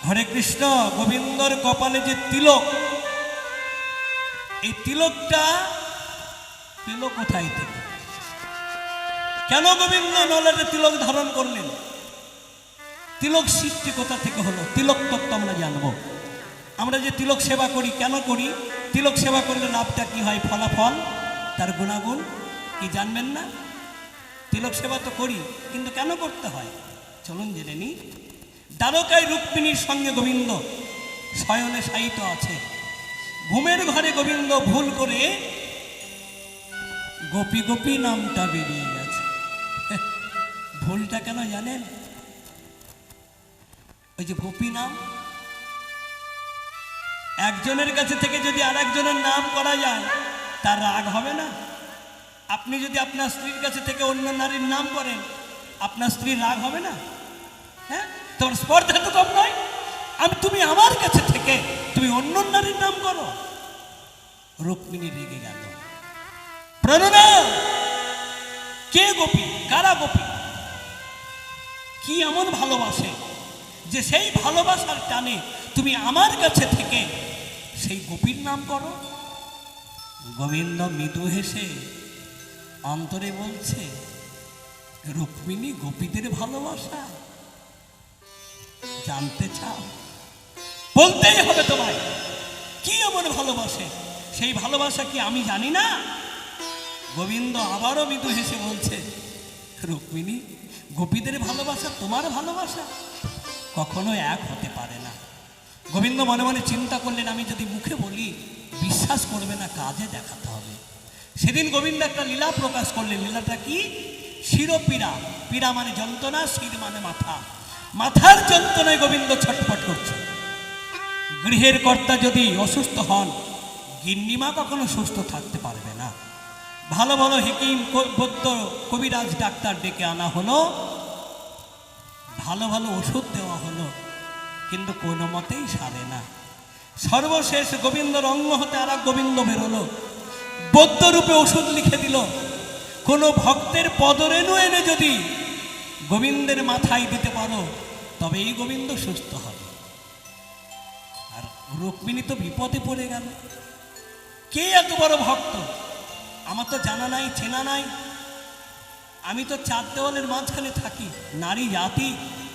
হরে কৃষ্ণ। গোবিন্দর কপালে যে তিলক, এই তিলকটা পেল কোথায় থেকে? কেন গোবিন্দ নলের তিলক ধারণ করলেন? তিলক সৃষ্টি কোথা থেকে হলো? তিলক তত্ত্ব আমরা জানবো। আমরা যে তিলক সেবা করি কেন করি? তিলক সেবা করলে লাভটা কি হয়, ফলাফল, তার গুণাগুণ কি জানবেন না? তিলক সেবা তো করি, কিন্তু কেন করতে হয় চলুন জেনে নি। দ্বারকায় রুক্মিণীর সঙ্গে গোবিন্দ শয়নে শায়িত আছে। ঘুমের ঘরে গোবিন্দ ভুল করে গোপী গোপী নামটা বেরিয়ে গেছে। ভুলটা কেন জানেন? ওই যে গোপী নাম, একজনের কাছে থেকে যদি আর একজনের নাম করা যায় তার রাগ হবে না? আপনি যদি আপনার স্ত্রীর কাছে থেকে অন্য নারীর নাম করেন, আপনার স্ত্রীর রাগ হবে না? হ্যাঁ, তোমার স্পর্ধা তো কম নয়। তুমি আমার কাছে থেকে তুমি অন্য নারীর নাম করো। রুক্মিণী রেগে গেল। প্রণনা, কে গোপী, কারা গোপী, কি এমন ভালোবাসে যে সেই ভালোবাসার টানে তুমি আমার কাছে থেকে সেই গোপীর নাম করো? গোবিন্দ মৃদু হেসে অন্তরে বলছে, রুক্মিণী গোপীদের ভালোবাসা জানতে চাও? বলতেই হবে তোমায়, কি এমন ভালোবাসে? সেই ভালোবাসা কি আমি জানি না? গোবিন্দ আবারও মৃদু হেসে বলছে, রুক্মিণী গোপীদের ভালোবাসা তোমার ভালোবাসা কখনো এক হতে পারে না। গোবিন্দ মনে মনে চিন্তা করলেন, আমি যদি মুখে বলি বিশ্বাস করবে না, কাজে দেখাতে হবে। সেদিন গোবিন্দ একটা লীলা প্রকাশ করলেন। লীলাটা কি? শিরপীড়া। পীড়া মানে যন্ত্রণা, শির মানে মাথা। মাথার যন্ত্রণায় গোবিন্দ ছটফট করছে। গৃহের কর্তা যদি অসুস্থ হন, গিন্নিমা কখনো সুস্থ থাকতে পারবে না। ভালো ভালো হেকিম, বৈদ্য, কবিরাজ, ডাক্তার ডেকে আনা হলো, ভালো ভালো ওষুধ দেওয়া হলো, কিন্তু কোনো মতেই সারে না। সর্বশেষ গোবিন্দর অঙ্গ হতে আর এক গোবিন্দ বেরোলো, বৈদ্যরূপে ওষুধ লিখে দিল। কোনো ভক্তের পদরেণু এনে যদি গোবিন্দের মাথায় দিতে পারো তবেই গোবিন্দ সুস্থ হবে। আর রুক্মিণী তো বিপদে পড়ে গেল। কে এত বড় ভক্ত আমার তো জানা নাই, চেনা নাই। আমি তো চার দেওয়ালের মাঝখানে থাকি। নারী জাতি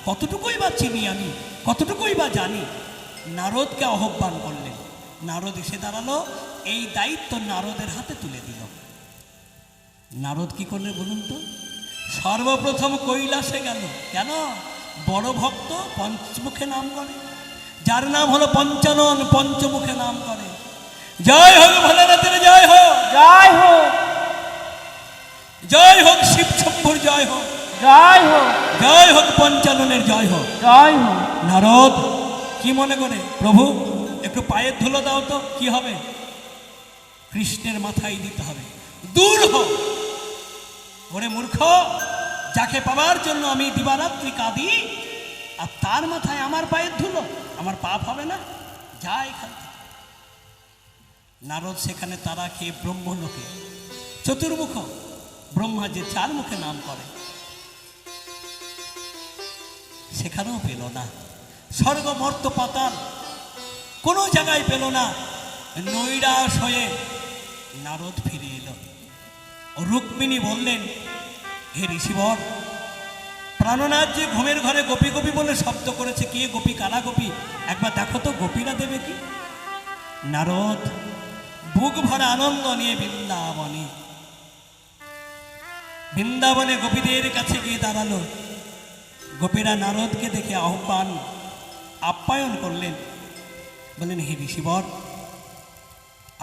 কতটুকুই বা চিনি আমি, কতটুকুই বা জানি। নারদকে আহ্বান করলেন। নারদ এসে দাঁড়ালো, এই দায়িত্ব নারদের হাতে তুলে দিল। নারদ কি করলে বলুন তো? সর্বপ্রথম কৈলাসে গেল। কেন? বড় ভক্ত, পঞ্চমুখে নাম করে, যার নাম হলো পঞ্চানন, পঞ্চমুখে নাম করে। জয় হোক ভোলেনাথের, জয় হোক, জয় হোক, জয় হোক শিব শম্ভুর, জয় হোক, জয় হোক, জয় হোক পঞ্চাননের, জয় হোক। জয় হোক। নারদ কি মনে করে, প্রভু একটু পায়ের ধুলো দাও তো, কি হবে? কৃষ্ণের মাথায় দিতে হবে। দূর হোক। ওরে মূর্খ, যাকে পাবার জন্য আমি দিবারাত্রি কাঁদি, আর তার মাথায় আমার পায়ের ধুলো, আমার পাপ হবে না? যা এখান থেকে। নারদ সেখানে তারা খেয়ে ব্রহ্মলোকে, চতুর্মুখ ব্রহ্মা যে চার মুখে নাম করে, সেখানেও পেল না। স্বর্গ মর্ত পাতাল কোনো জায়গায় পেল না। নৈরাশ হয়ে নারদ ফিরে এলো। রুক্মিণী বললেন, হে ঋষিবর, প্রাণনাথ যে ঘুমের ঘরে গোপী গোপী বলে শব্দ করেছে, কে গোপী, কারা গোপী, একবার দেখো তো, গোপীরা দেবে কি? নারদ বুক ভরা আনন্দ নিয়ে বৃন্দাবনে, বৃন্দাবনে গোপীদের কাছে গিয়ে দাঁড়ালো। গোপীরা নারদকে দেখে আপ্যায়ন করলেন। বললেন, হে ঋষিবর,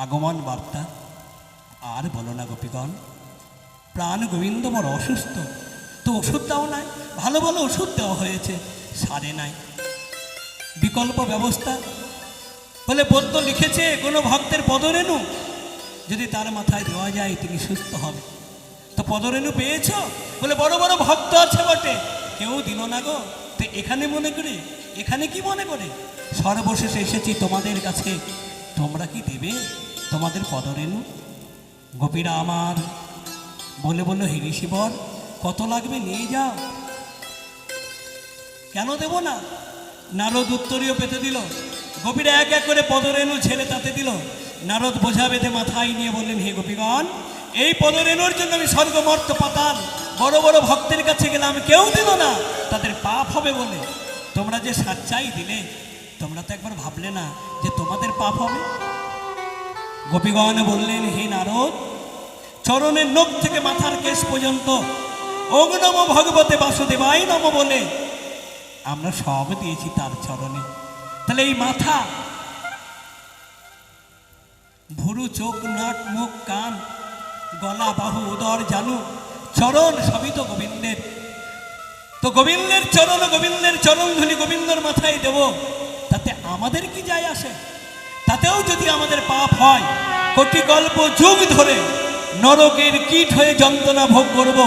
আগমন বার্তা আর বলো না গোপীগণ, প্রাণ গোবিন্দ বড় অসুস্থ, তো ওষুধ দাও নাই। ভালো ভালো ওষুধ দেওয়া হয়েছে, সারে নাই। বিকল্প ব্যবস্থা বলে বৈদ্য লিখেছে, কোনো ভক্তের পদরেণু যদি তার মাথায় দেওয়া যায় তিনি সুস্থ হবে। তো পদরেণু পেয়েছ? বলে বড় বড় ভক্ত আছে বটে, কেউ দিল না গো। তো এখানে মনে করে, এখানে কি মনে করে? সর্বশেষে এসেছি তোমাদের কাছে, তোমরা কি দেবে তোমাদের পদরেণু? গোপীরা আমার বলে বলল, হে ঋষিবর, কত লাগবে নিয়ে যাও। কেন দেব না? নারদ উত্তরীয় পেতে দিল। গোপীরা এক এক করে পদরেণু ছেড়ে তাতে দিল। নারদ বোঝা বেঁধে মাথায় নিয়ে বললেন, হে গোপীগণ, এই পদরেণুর জন্য আমি স্বর্গ মর্ত পাতাল বড় বড় ভক্তের কাছে গেলাম, কেউ দিল না, তাদের পাপ হবে বলে। তোমরা যে সাচ্চাই দিলে, তোমরা তো একবার ভাবলে না যে তোমাদের পাপ হবে? গোপীগণ বললেন, হে নারদ, চরণের নখ থেকে মাথার কেশ পর্যন্ত ওং নমো ভগবতে বাসুদেবাই নম বলে আমরা সব দিয়েছি তার চরণে। তাহলে এই মাথা, ভুরু, চোখ, নাক, মুখ, কান, গলা, বাহু, উদর, জানু, চরণ সবই তো গোবিন্দের। তো গোবিন্দের চরণ ধুলি গোবিন্দর মাথায় দেব, তাতে আমাদের কি যায় আসে? তাতেও যদি আমাদের পাপ হয়, কোটি কল্প যুগ ধরে নরকের কীট হয়ে যন্ত্রণা ভোগ করব,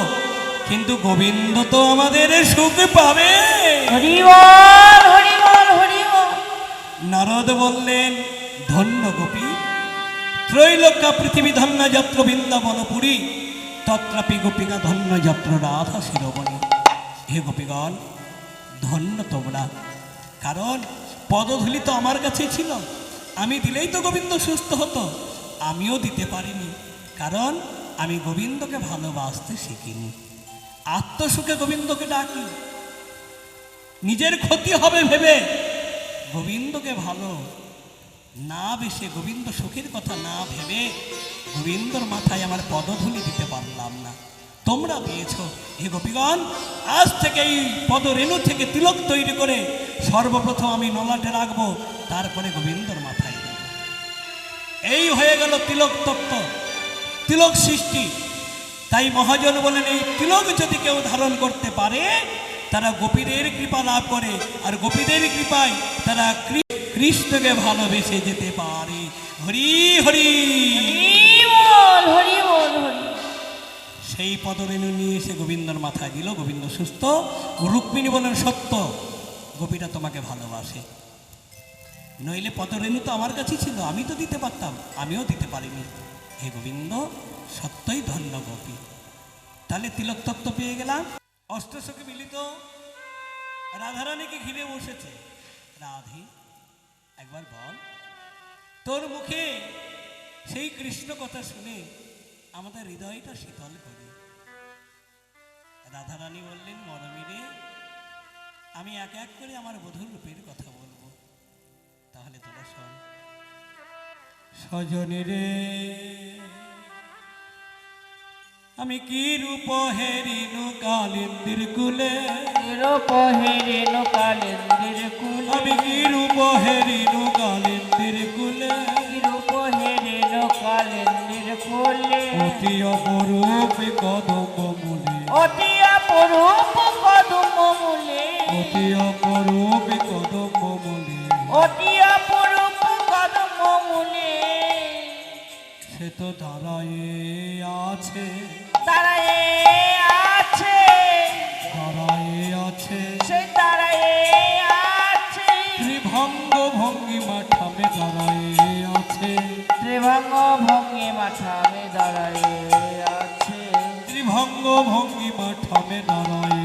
কিন্তু গোবিন্দ তো আমাদের সুখ পাবে। হরি বল, হরি বল, হরি বল। নারদ বললেন, ধন্য গোপী, ত্রৈলোক্যা পৃথিবী ধন্য যত্র বৃন্দাবনপুরী, তত্রাপি গোপিকা ধন্য যত্র রাধা শিরোমণি। হে গোপীগণ, ধন্য তোমরা, কারণ পদধূলি তো আমার কাছে ছিল, আমি দিলেই তো গোবিন্দ সুস্থ হতো। আমিও দিতে পারিনি, কারণ আমি গোবিন্দকে ভালোবাসতে শিখিনি। আত্মসুখে গোবিন্দকে ডাকি, নিজের ক্ষতি হবে ভেবে গোবিন্দকে ভালো না বেশে, গোবিন্দ সুখের কথা না ভেবে গোবিন্দর মাথায় আমার পদধূলি দিতে পারলাম না। তোমরা দিয়েছ। হে গোপীগণ, আজ থেকে এই পদরেণু থেকে তিলক তৈরি করে সর্বপ্রথম আমি নলাটে রাখবো, তারপরে গোবিন্দর মাথায় দেব। এই হয়ে গেল তিলক তত্ত্ব, তিলক সৃষ্টি। তাই মহাজন বলেন, এই তিলক যদি কেউ ধারণ করতে পারে, তারা গোপীদের কৃপা লাভ করে, আর গোপীদের কৃপায় তারা কৃষ্ণকে ভালোবেসে যেতে পারে। হরি হরি বল, হরি বল, হরি। সেই পদরেণু নিয়ে এসে গোবিন্দর মাথায় দিল, গোবিন্দ সুস্থ। রুক্মিণী বলেন, সত্য, গোপীরা তোমাকে ভালোবাসে, নইলে পদরেণু তো আমার কাছেই ছিল, আমি তো দিতে পারতাম, আমিও দিতে পারিনি। হে গোবিন্দ, সত্যই ধন্য গোপী। তাহলে তিলক তত্ত্ব পেয়ে গেলাম। অষ্টসখী মিলিত রাধারানীকে ঘিরে বসেছে। রাধে, একবার বল, তোর মুখে সেই কৃষ্ণ কথা শুনে আমাদের হৃদয়টা শীতল করে। রাধারানী বললেন, মরমিরে, আমি এক এক করে আমার বধূর রূপের কথা বলবো, তাহলে তোরা শোন। সজনী রে, আমি কি রূপ হেরিনু কালিন্দির কুলে, রূপ হেরিনু কালিন্দির কুলে, আমি কি রূপ হেরিনু কালিন্দির কুলে, রূপ হেরিনু কালিন্দির কুলে, অতি অপরূপ কদম মূলে, অতি অপরূপ কদম মূলে, অতি অপরূপ কদম মূলে, অতি অপরূপ কদম মূলে, সে তো দাঁড়ায় আছে, দাঁড়ায়ে আছে, দাঁড়ায় আছে, সে দাঁড়ায়ে আছে, ত্রিভঙ্গ ভঙ্গিমা ঠামে দাঁড়ায় আছে, ত্রিভঙ্গ ভঙ্গি মাথামে দাঁড়ায়ে আছে, ত্রিভঙ্গ ভঙ্গিমা ঠামে দাঁড়ায়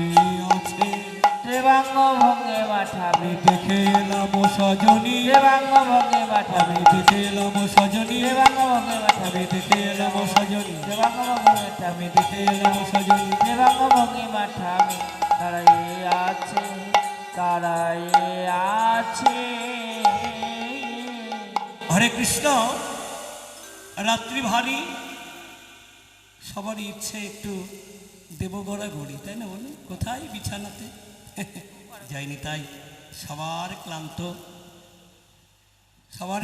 আছে। ত্রিভঙ্গ ভঙ্গি মাথামে, আমি দেখে এলাম সজনী, ত্রিভঙ্গ ভঙ্গি মাথামে, আমি দেখে এলাম সজনী, ত্রিভঙ্গ ভঙ্গি মাথামে, আমি দেখে এলাম সজনী, ত্রিভঙ্গ ভঙ্গি মাথামে, আমি দেখে এলাম সজনী। ত্রিভঙ্গ ভঙ্গি মাথামে দাঁড়ায়ে আছে, দাঁড়ায়ে আছে। হরে কৃষ্ণ। রাত্রি ভারী, সবারই ইচ্ছে একটু দেবগড়া ঘড়ি, তাই না? বলুন, কোথায়? বিছানাতে যাইনি, তাই সবার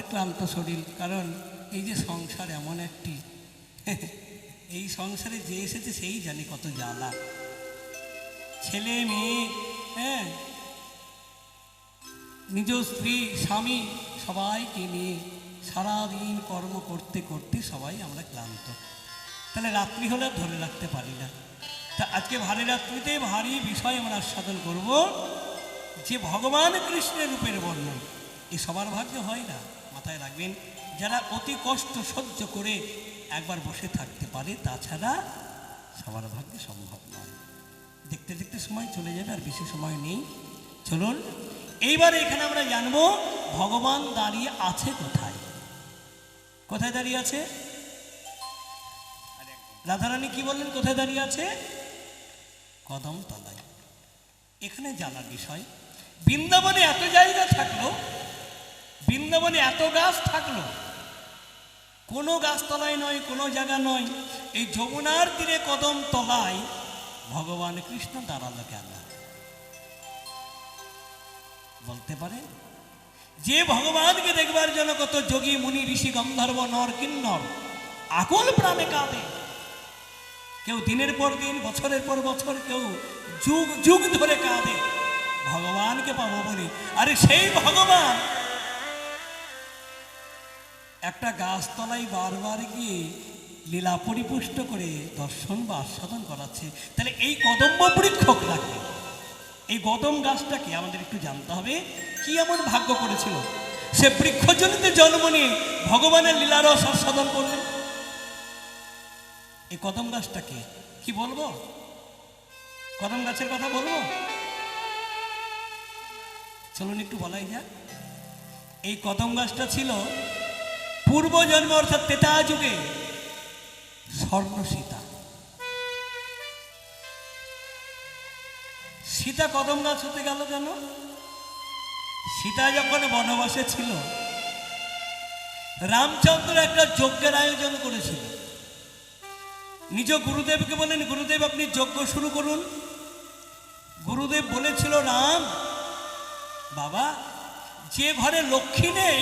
ক্লান্ত শরীর। কারণ এই যে সংসার এমন একটি, এই সংসারে যে এসেছে সেই জানে কত জ্বালা। ছেলে মেয়ে, হ্যাঁ, নিজ স্ত্রী স্বামী সবাইকে নিয়ে সারাদিন কর্ম করতে করতে সবাই আমরা ক্লান্ত। তাহলে রাত্রি হলে ধরে রাখতে পারি না। তা আজকে ভারী রাত্রিতে ভারী বিষয় আমরা আস্বাদন করব, যে ভগবান কৃষ্ণের রূপের বর্ণন। এ সবার ভাগ্যে হয় না, মাথায় রাখবেন। যারা অতি কষ্ট সহ্য করে একবার বসে থাকতে পারে, তাছাড়া সবার ভাগ্যে সম্ভব নয়। দেখতে দেখতে সময় চলে যাবে, আর বেশি সময় নেই। চলুন এইবার এখানে আমরা জানবো ভগবান দাঁড়িয়ে আছে কোথায়। কোথায় দাঁড়িয়ে আছে? রাধারানী কি বললেন? কোথায় দাঁড়িয়ে আছে? কদম তলায়। এখানে জানার বিষয়, বৃন্দাবনে এত জায়গা থাকলো, বৃন্দাবনে এত গাছ থাকলো, কোনো গাছতলায় নয়, কোনো জায়গা নয়, এই যমুনার তীরে কদম তলায় ভগবান কৃষ্ণ দাঁড়ালো কেন? বলতে পারে যে ভগবানকে দেখবার জন্য কত যোগী মুনি ঋষি গন্ধর্ব নর কিন্নর আকুল প্রাণে কাঁদে, কেউ দিনের পর দিন, বছরের পর বছর, কেউ যুগ যুগ ধরে কাঁদে ভগবানকে পাবো বলে। আরে সেই ভগবান একটা গাছতলায় বারবার গিয়ে লীলা পরিপুষ্ট করে দর্শন বা আস্বাদন করাচ্ছে। তাহলে এই কদম্ব বৃক্ষটাকে, এই কদম গাছটাকে আমাদের একটু জানতে হবে কি এমন ভাগ্য করেছিল সে বৃক্ষজনিতে জন্ম নিয়ে ভগবানের লীলারস আস্বাদন করলেন। এই কদম গাছটাকে কি বলবো? কদম গাছের কথা বলবো? চলুন একটু বলাই যাক। এই কদম গাছটা ছিল পূর্ব জন্ম অর্থাৎ ত্রেতা যুগে স্বর্ণ সীতা। সীতা কদম গাছ হতে গেল কেন? সীতা যখন বনবাসে ছিল, রামচন্দ্র একটা যজ্ঞের আয়োজন করেছিল। নিজ গুরুদেবকে বলেন, গুরুদেব আপনি যজ্ঞ শুরু করুন। গুরুদেব বলেছিল, রাম বাবা, যে ঘরে লক্ষ্মী নেই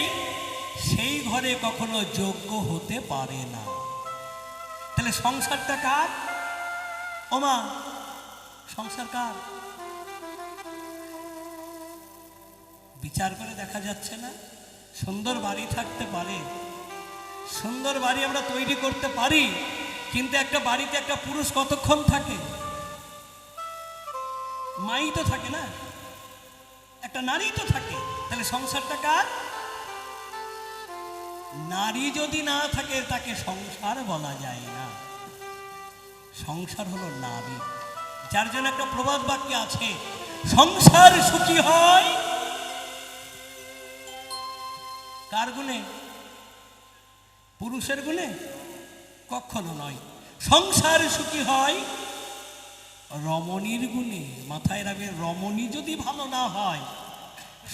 সেই ঘরে কখনো যজ্ঞ হতে পারে না। তাহলে সংসারটা কার? ওমা, সংসার কার? বিচার করে দেখা যাচ্ছে না? সুন্দর বাড়ি থাকতে পারে, সুন্দর বাড়ি আমরা তৈরি করতে পারি, কিন্তু একটা বাড়িতে একটা পুরুষ কতক্ষণ থাকে? মাই তো থাকে না, একটা নারী তো থাকে। তাহলে সংসারটা কার? নারী যদি না থাকে তাকে সংসার বলা যায় না। সংসার হলো নারী, যার জন্য একটা প্রবাদ বাক্য আছে, সংসার সুখী হয় কার গুণে? পুরুষের গুণে? কখনো নয়। সংসার সুখী হয় রমণীর গুণে। মাথায় রাখবে, রমণী যদি ভালো না হয়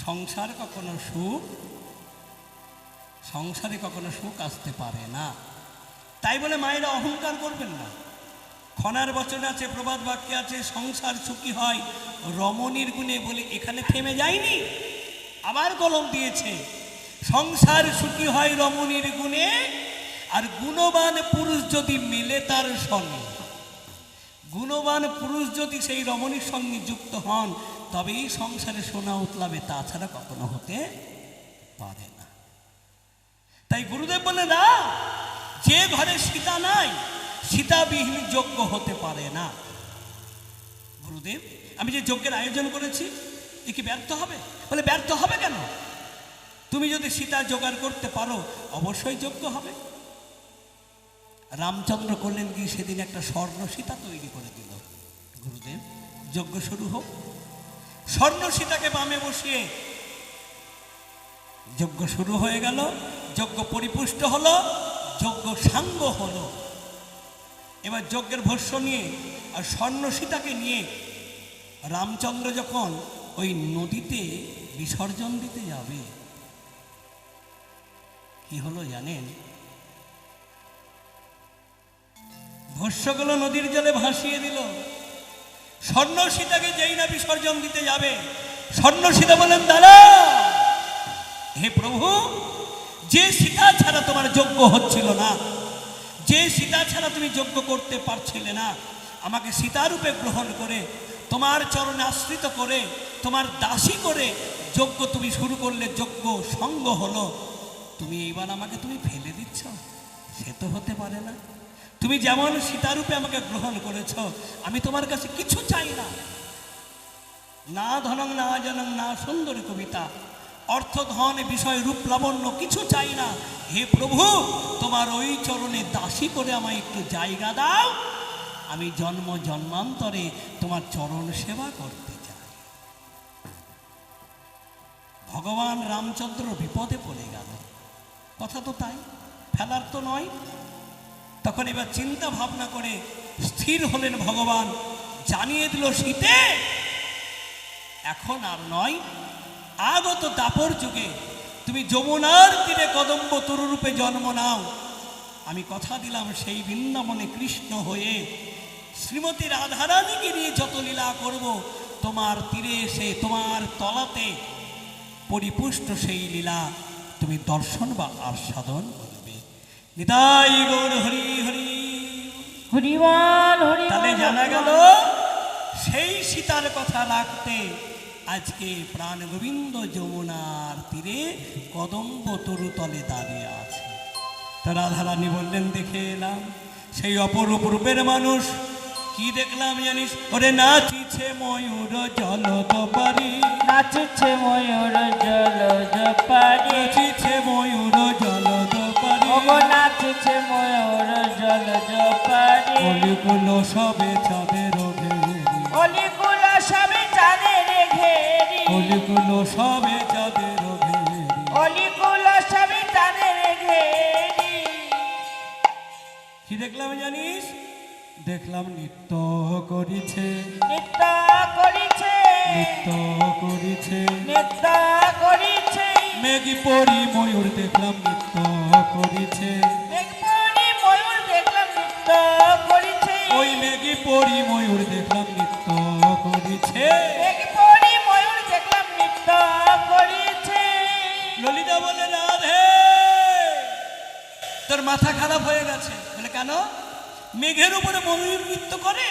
সংসার কখনো সুখ, সংসারে কখনো সুখ আসতে পারে না। তাই বলে মায়েরা অহংকার করবেন না। খনার বচন আছে, প্রবাদ বাক্য আছে, সংসার সুখী হয় রমণীর গুণে বলে এখানে থেমে যায়নি, আবার কলম দিয়েছে, সংসার সুখী হয় রমণীর গুণে, আর গুণবান পুরুষ যদি মেলে তার সঙ্গে, গুণবান পুরুষ যদি সেই রমণীর সঙ্গে যুক্ত হন তবেই সংসারে সোনা উতলাবে, তাছাড়া কখনো হতে পারে না। তাই গুরুদেব বলে না, যে ঘরে সীতা নাই সীতাবিহীন যজ্ঞ হতে পারে না। গুরুদেব, আমি যে যজ্ঞের আয়োজন করেছি এ কি ব্যর্থ হবে? বলে ব্যর্থ হবে কেন? তুমি যদি সীতা জোগাড় করতে পারো অবশ্যই যজ্ঞ হবে। রামচন্দ্র করলেন কি, সেদিন একটা স্বর্ণ সীতা তৈরি করে দিল। গুরুদেব, যজ্ঞ শুরু হোক। স্বর্ণ সীতাকে বামে বসিয়ে যজ্ঞ শুরু হয়ে গেল। যজ্ঞ পরিপুষ্ট হলো, যজ্ঞ সাঙ্গ হলো। এবার যজ্ঞের ভস্য নিয়ে আর স্বর্ণ সীতাকে নিয়ে রামচন্দ্র যখন ওই নদীতে বিসর্জন দিতে যাবে, কি হলো জানেন? ভস্যগুলো নদীর জলে ভাসিয়ে দিল। স্বর্ণ সীতাকে যেই না বিসর্জন দিতে যাবে, স্বর্ণ সীতা বলেন, দাঁড়া, হে প্রভু, যে সীতা ছাড়া তোমার যজ্ঞ হচ্ছিল না, যে সীতা ছাড়া তুমি যজ্ঞ করতে পারছিলে না, আমাকে সীতারূপে গ্রহণ করে তোমার চরণে আশ্রিত করে তোমার দাসী করে যজ্ঞ তুমি শুরু করলে, যজ্ঞ সঙ্গ হলো, তুমি এইবার আমাকে তুমি ফেলে দিচ্ছ? সে তো হতে পারে না। তুমি যেমন সীতারূপে আমাকে গ্রহণ করেছ, আমি তোমার কাছে কিছু চাই না, না ধনং না জনং না সুন্দর কবিতা, অর্থ ধন বিষয় রূপ লাবণ্য কিছু চাই না। হে প্রভু, তোমার ওই চরণে দাসী করে আমায় একটু জায়গা দাও, আমি জন্ম জন্মান্তরে তোমার চরণ সেবা করতে চাই। ভগবান রামচন্দ্র বিপদে পড়ে গেল। কথা তো তাই, ফেলার তো নয়। তখন এবার চিন্তা ভাবনা করে স্থির হলেন ভগবান, জানিয়ে দিল সীতে, এখন আর নয়, আগত দাপর যুগে তুমি যমুনার তীরে কদম্ব তরুরূপে জন্ম নাও। আমি কথা দিলাম সেই বৃন্দাবনে কৃষ্ণ হয়ে শ্রীমতী রাধারানীকে নিয়ে যত লীলা করব, তোমার তীরে এসে তোমার তলাতে পরিপুষ্ট সেই লীলা তুমি দর্শন বা আস্বাদন করবে। নিতাই গৌর হরি হরি। হরিবল হরি তাহলে জানা গেল সেই সীতার কথা রাখতে আজকে প্রাণ গোবিন্দ যমুনার তীরে কদম্ব তরুতলে দাঁড়িয়ে আছে। তা রাধারানী বললেন, দেখে এলাম সেই অপরূপ রূপের মানুষ। কি দেখলাম জানিস? ওরে নাচিছে ময়ূর জলদ পারি, নাচছে ময়ূর জলজ পারি, নাচিছে ময়ূর জলদ পারি, ওগো নাচছে ময়ূর জলজ পারি, কলিকুল সবে চাঁদের ঘেরি, অলিকুল সবে চাঁদের ঘেরি, কলিকুল সবে চাঁদের ঘেরি। অলিকুল সবে চাঁদের ঘেরি। কি দেখলাম জানিস? দেখলাম নৃত্য করিছে, নৃত্য করিছে, নৃত্য করিছে, নৃত্য করিছে, মেঘি পরি ময়ূর দেখলাম নৃত্য করিছে, মেঘপরি ময়ূর দেখলাম নৃত্য করিছে, ওই মেঘি পরি ময়ূর দেখলাম নৃত্য করিছে। মেঘপরি ময়ূর দেখলাম নৃত্য করিছে। ললিতা বলে, রাধে তোর মাথা খারাপ হয়ে গেছে। বলে কেন? মেঘের উপরে ময়ূর নৃত্য করে?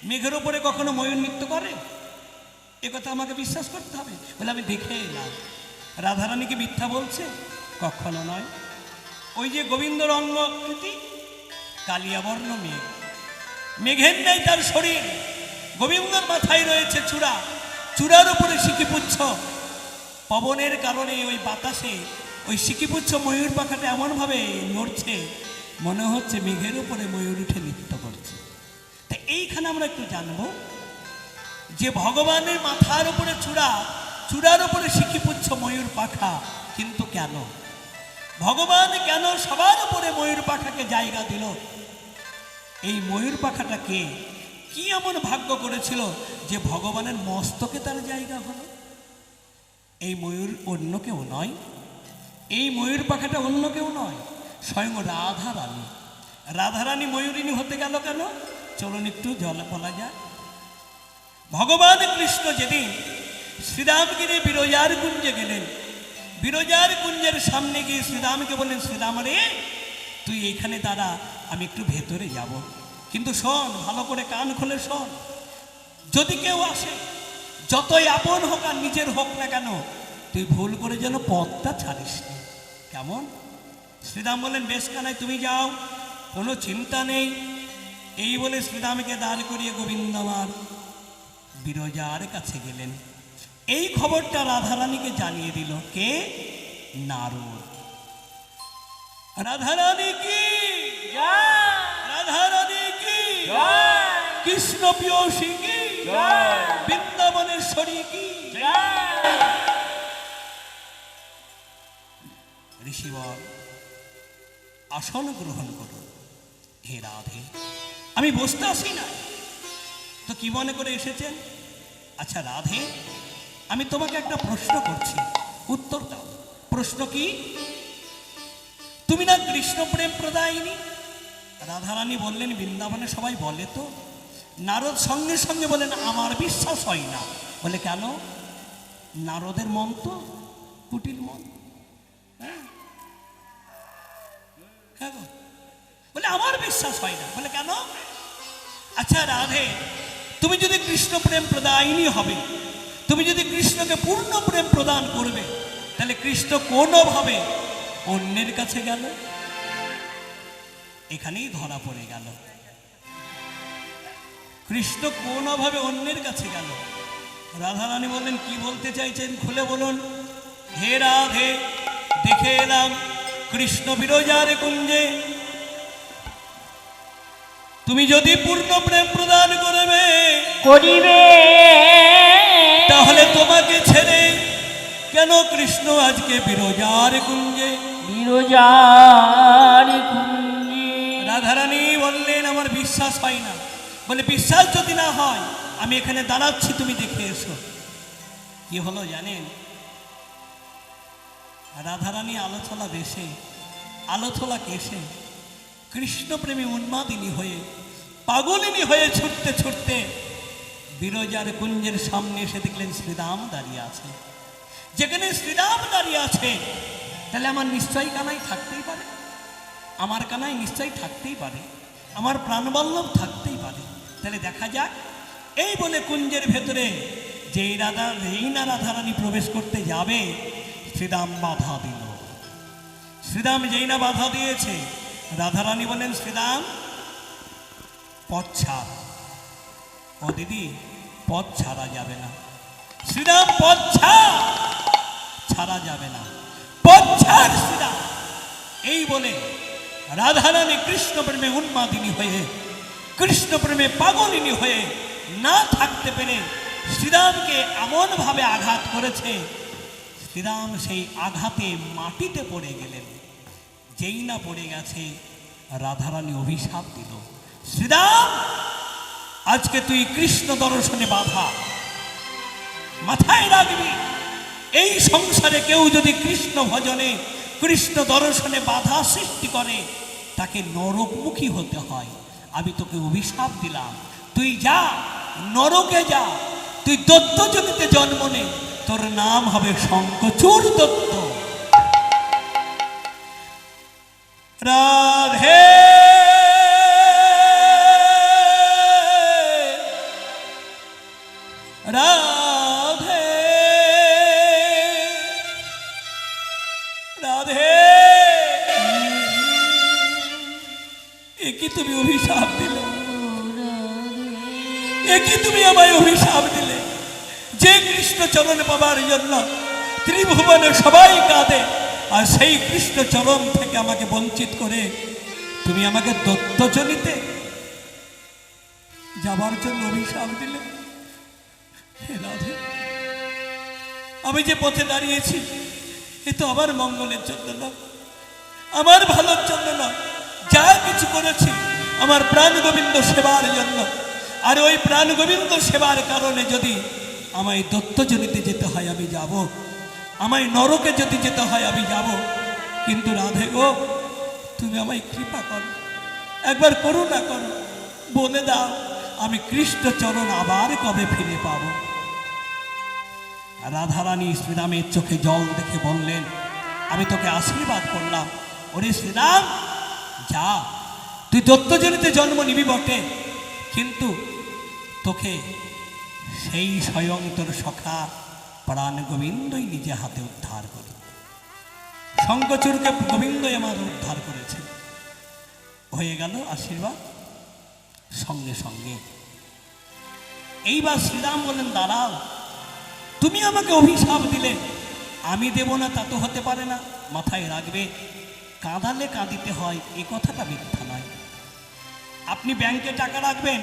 মেঘের উপরে কখনো ময়ূর নৃত্য করে? এ কথা আমাকে বিশ্বাস করতে হবে। বলে আমি দেখে এলাম। রাধারানীকে মিথ্যা বলছে? কখনো নয়। ওই যে গোবিন্দর অঙ্গ আকৃতি, কালিয়াবর্ণ মেঘ, মেঘের নেই তার শরীর। গোবিন্দর মাথায় রয়েছে চূড়া, চূড়ার উপরে সিকিপুচ্ছ। পবনের কারণে ওই বাতাসে ওই সিকিপুচ্ছ ময়ূর পাখাটা এমনভাবে নড়ছে, মনে হচ্ছে মেঘের উপরে ময়ূর উঠে নৃত্য করছে। তা এইখানে আমরা একটু জানবো যে ভগবানের মাথার উপরে চূড়া, চূড়ার উপরে সিকিপুচ্ছ ময়ূর পাখা, কিন্তু কেন ভগবান কেন সবার উপরে ময়ূর পাখাকে জায়গা দিল? এই ময়ূর পাখাটা কে, কি এমন ভাগ্য করেছিল যে ভগবানের মস্তকে তার জায়গা হলো? এই ময়ূর অন্য কেউ নয়, এই ময়ূর পাখাটা অন্য কেউ নয়, স্বয়ং রাধারানী। রাধারানী ময়ূরিনী হতে গেল কেন? চলুন একটু জলে বলা যায়। ভগবান কৃষ্ণ যেদিন শ্রীরামগিরি বিরজার কুঞ্জে গেলেন, বিরজার কুঞ্জের সামনে গিয়ে শ্রীরামকে বললেন, শ্রীরাম রে তুই এখানে দাঁড়া, আমি একটু ভেতরে যাব। কিন্তু শোন, ভালো করে কান খুলে শোন, যদি কেউ আসে, যতই আপন হোক আর নিজের হোক না কেন, তুই ভুল করে যেন পথটা ছাড়িস না। কেমন? শ্রীরাম বললেন, বেশ কানাই তুমি যাও, কোনো চিন্তা নেই। এই বলে শ্রীরামকে দাঁড় করিয়ে গোবিন্দ আমার বিরজার কাছে গেলেন। এই খবরটা রাধারানীকে জানিয়ে দিল কে? নারদ। রাধারানী কি, রাধারানী কি, কৃষ্ণ প্রিয়সী কি, বৃন্দাবনেশ্বরী কি। ঋষিবর আসন গ্রহণ করুন। হে রাধে, আমি বসতে আসি না তো কি মনে করে এসেছেন? আচ্ছা রাধে, আমি তোমাকে একটা প্রশ্ন করছি, উত্তর দাও। প্রশ্ন কি? তুমি না কৃষ্ণ প্রেম প্রদায়িনী? রাধারানী বললেন, বৃন্দাবনে সবাই বলে তো। নারদ সঙ্গে সঙ্গে বলেন, আমার বিশ্বাস হয় না। বলে কেন? নারদের মন তো কুটিল মন। হ্যাঁ গো। বলে আমার বিশ্বাস হয় না। বলে কেন? আচ্ছা রাধে, তুমি যদি কৃষ্ণ প্রেম প্রদায়িনী হবে, তুমি যদি কৃষ্ণকে পূর্ণ প্রেম প্রদান করবে, তাহলে কৃষ্ণ কোনোভাবে অন্যের কাছে গেল? এখানেই ধরা পড়ে গেল, কৃষ্ণ কোনোভাবে অন্যের কাছে গেল। রাধারানী বললেন, কি বলতে চাইছেন খুলে বলুন। হে রাধে, দেখে এলাম কৃষ্ণ বিরজার কুঞ্জে, তুমি যদি পূর্ণ প্রেম প্রদান করবে, করিবে, তাহলে তোমাকে ছেড়ে কেন কৃষ্ণ আজকে বিরজার কুঞ্জে? বিরজার কুঞ্জে। রাধারানী বললেন আমার বিশ্বাস হয় না। বলে বিশ্বাস যদি না হয় আমি এখানে দাঁড়াচ্ছি, তুমি দেখে এসো। কি হলো জানেন? রাধারানী আলোচনা বেশে, আলোচনা কেশে কৃষ্ণপ্রেমী উন্মাদিনী হয়ে, পাগলিনী হয়ে ছুটতে ছুটতে বিরজার কুঞ্জের সামনে এসে দেখলেন শ্রীরাম দাঁড়িয়ে আছে। যেখানে শ্রীরাম দাঁড়িয়ে আছে তাহলে আমার নিশ্চয়ই কানাই থাকতেই পারে, আমার কানাই নিশ্চয়ই থাকতেই পারে, আমার প্রাণবল্লভ থাকতেই পারে। তাহলে দেখা যাক। এই বলে কুঞ্জের ভেতরে যেই না রাধারানী প্রবেশ করতে যাবে, শ্রীরাম বাধা দিল। শ্রীরাম যেই না বাধা দিয়েছে, রাধারানী বলেন শ্রীরাম পথ ছাড়। ও দিদি, পথ ছাড়া যাবে না। শ্রীরাম পথ ছাড়া যাবে না, পথ ছাড় শ্রীরাম। এই বলে রাধারানী কৃষ্ণপ্রেমে উন্মাদিনী হয়ে, কৃষ্ণপ্রেমে পাগলিনী হয়ে না থাকতে পেরে শ্রীরামকে এমনভাবে আঘাত করেছে, শ্রীরাম সেই আঘাতে মাটিতে পড়ে গেলেন। যেই না পড়ে গেছে, রাধারানী অভিশাপ দিল, শ্রীরাম আজকে তুই কৃষ্ণ দর্শনে বাধা। মাথায় রাখবি, এই সংসারে কেউ যদি কৃষ্ণ ভজনে, কৃষ্ণ দর্শনে বাধা সৃষ্টি করে, তাকে নরকমুখী হতে হয়। আমি তোকে অভিশাপ দিলাম, তুই যা, নরকে যা, তুই দত্তজনিতে জন্ম নে, তোর নাম হবে শঙ্খচূড় দত্ত। রাধে রাধে রাধে। একই তুমি অভিশাপ দিলে, একই তুমি আমায় অভিশাপ দিলে। যে কৃষ্ণ চরণ পাবার জন্য ত্রিভুবনে সবাই কাঁদে, আর সেই কৃষ্ণ চরণ থেকে আমাকে বঞ্চিত করে তুমি আমাকে দত্তজনিতে যাবার জন্য অভিশাপ দিলে। হে রাধে, আমি যে পথে দাঁড়িয়েছি এ তো আমার মঙ্গলের জন্য না, আমার ভালোর জন্য না। যা কিছু করেছি আমার প্রাণ গোবিন্দ সেবার জন্য। আর ওই প্রাণ গোবিন্দ সেবার কারণে যদি আমায় দত্তজনিতে যেতে হয় আমি যাব, আমায় নরকে যদি যেতে হয় আমি যাব। কিন্তু রাধে গো, তুমি আমায় কৃপা করো, একবার করুণা করো, বলে দাও আমি কৃষ্ণ চরণ আবার কবে ফিরে পাব। রাধারানী শ্রীরামের চোখে জল দেখে বললেন, আমি তোকে আশীর্বাদ করলাম। ওরে শ্রীরাম, যা, তুই দত্তজনিতে জন্ম নিবি বটে, কিন্তু তোকে সেই স্বয়ং তোর সখা প্রাণ গোবিন্দই নিজে হাতে উদ্ধার করে। শঙ্খচূড়কে গোবিন্দই আমার উদ্ধার করেছে। হয়ে গেল আশীর্বাদ সঙ্গে সঙ্গে। এইবার শ্রীরাম বলেন, দাঁড়াও, তুমি আমাকে অভিশাপ দিলে, আমি দেব না তা তো হতে পারে না। মাথায় রাখবে, কাঁদালে কাঁদিতে হয়, এ কথাটা মিথ্যা নয়। আপনি ব্যাংকে টাকা রাখবেন,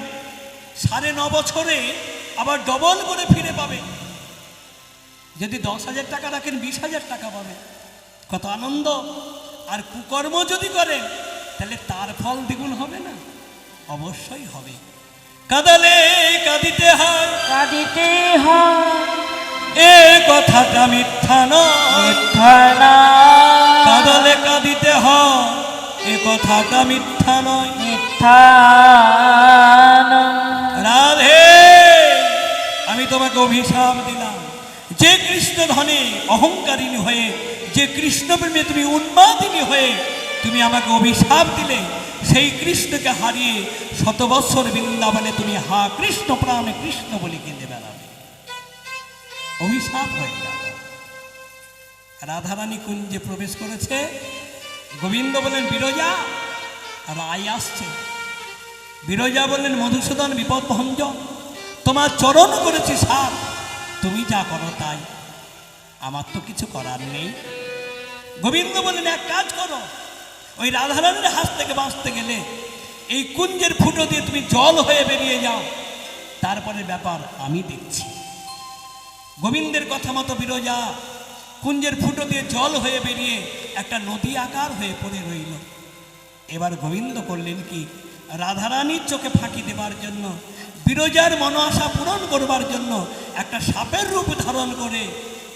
9.5 বছরে আবার ডবল করে ফিরে পাবে। যদি 10,000 টাকা রাখেন, 20,000 টাকা পাবে। কত আনন্দ। আর কুকর্ম যদি করেন তাহলে তার ফল দ্বিগুণ হবে না? অবশ্যই হবে। কাঁদালে কাঁদিতে হয়, কাঁদিতে হয়, এ কথাটা মিথ্যা নয়, মিথ্যা না। কাঁদালে কাঁদিতে হয়, এ কথাটা মিথ্যা নয়, মিথ্যা না। রাধে, আমি তোমাকে অভিশাপ দিলাম। যে কৃষ্ণ ধনে অহংকারিণী হয়ে, যে কৃষ্ণ প্রেমে তুমি উন্মাদিনী হয়ে তুমি আমাকে অভিশাপ দিলে, সেই কৃষ্ণকে হারিয়ে 100 বৎসর বৃন্দাবনে তুমি হা কৃষ্ণ প্রাণে কৃষ্ণ বলে কেঁদে বেড়াবে। অভিশাপ হয়ে গেল। রাধারানী কুঞ্জে প্রবেশ করেছে। গোবিন্দ বলেন, বিরজা, রায় আসছে। বিরজা বললেন, মধুসূদন বিপদ ভঞ্জন, তোমার চরণ করেছি সার, তুমি যা করো তাই, আমার তো কিছু করার নেই। গোবিন্দ বললেন, এক কাজ করো, ওই রাধারানীর হাত থেকে বাঁচতে গেলে এই কুঞ্জের ফুটো দিয়ে তুমি জল হয়ে বেরিয়ে যাও, তারপরে ব্যাপার আমি দেখছি। গোবিন্দের কথা মতো বিরজা কুঞ্জের ফুটো দিয়ে জল হয়ে বেরিয়ে একটা নদী আকার হয়ে পড়ে রইল। এবার গোবিন্দ করলেন কি, রাধারানীর চোখে ফাঁকি দেবার জন্য, বিরজার মনোআশা পূরণ করবার জন্য একটা সাপের রূপ ধারণ করে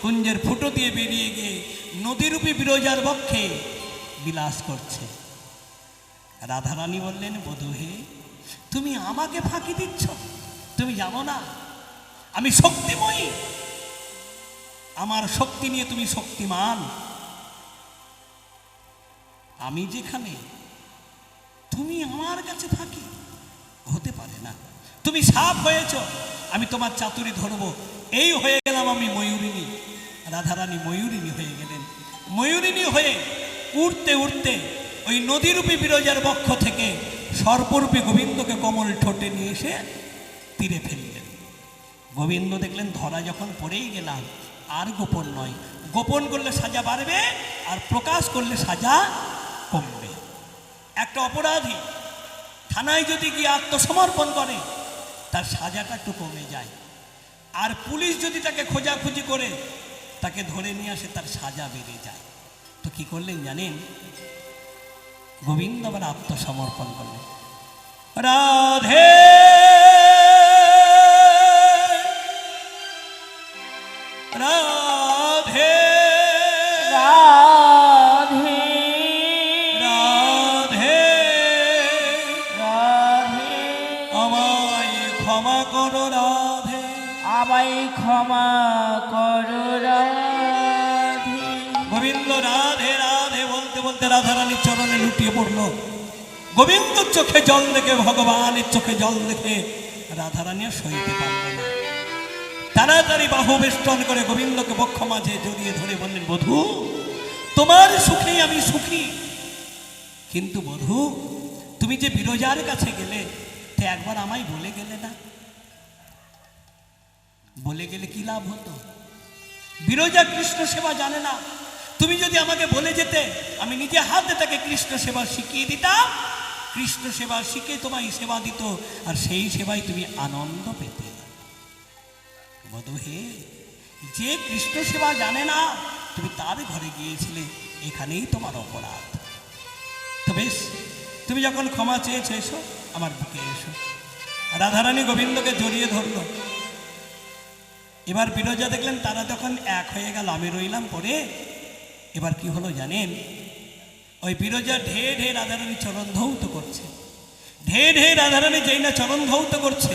কুঞ্জের ফুটো দিয়ে বেরিয়ে গিয়ে নদীরূপী বিরজার বক্ষে বিলাস করছে। রাধারানী বললেন, বধূ হে, তুমি আমাকে ফাঁকি দিচ্ছ? তুমি জানো না আমি শক্তিময়ী, আমার শক্তি নিয়ে তুমি শক্তিমান। আমি যেখানে, তুমি আমার কাছে ফাঁকি? হতে পারে না। তুমি সাপ হয়েছ, আমি তোমার চাতুরি ধরবো। এই হয়ে গেলাম আমি ময়ূরিনী। রাধারানী ময়ূরিনী হয়ে গেলেন। ময়ূরিনী হয়ে উড়তে উড়তে ওই নদীরূপী বিরজার বক্ষ থেকে সর্পরূপী গোবিন্দকে কমল ঠোঁটে নিয়ে এসে তীরে ফেললেন। গোবিন্দ দেখলেন ধরা যখন পড়েই গেলাম, আর গোপন নয়। গোপন করলে সাজা বাড়বে, আর প্রকাশ করলে সাজা কমবে। একটা অপরাধী থানায় যদি গিয়ে আত্মসমর্পণ করে, তার সাজাটা একটু কমে যায়। আর পুলিশ যদি তাকে খোঁজাখুঁজি করে তাকে ধরে নিয়ে আসে, তার সাজা বেড়ে যায়। তো কি করলেন জানেন? গোবিন্দ আবার আত্মসমর্পণ করলেন। রাধে রাধে রাধে রাধে, রাধে, আমায় ক্ষমা করো রাধে। আমায় ক্ষমা করো রাধে। গোবিন্দ রাধে রাধে বলতে বলতে রাধারানীর চরণে লুটিয়ে পড়ল। গোবিন্দর চোখে জল দেখে, ভগবানের চোখে জল দেখে রাধারানী আর সইতে পারল না। তাড়াতাড়ি বাহু বেষ্টন করে গোবিন্দকে বক্ষ মাঝে জড়িয়ে ধরে বললেন, বধূ, তোমার সুখেই আমি সুখী। কিন্তু বধূ, তুমি যে বিরজার কাছে গেলে, তে একবার আমায় বলে গেলে না? বলে গেলে কি লাভ হতো? বিরজা কৃষ্ণ সেবা জানে না। তুমি যদি আমাকে বলে যেতে, আমি নিজে হাতে তাকে কৃষ্ণ সেবা শিখিয়ে দিতাম। কৃষ্ণ সেবা শিখে তোমায় সেবা দিত, আর সেই সেবায় তুমি আনন্দ পেতে। বধূ হে, যে কৃষ্ণ সেবা জানে না, তুমি তার ঘরে গিয়েছিলে, এখানেই তোমার অপরাধ। তো বেশ, তুমি যখন ক্ষমা চেয়েছো, এসো আমার বুকে এসো। রাধারানী গোবিন্দকে জড়িয়ে ধরল। এবার বিরজা দেখলেন তারা যখন এক হয়ে গেল, আমি রইলাম পরে। এবার কি হলো জানেন? ওই বিরজা ঢে ঢে রাধারানী চরণ ধৌত করছে। ঢে ঢে রাধারানী যেই না চরণ ধৌত করছে,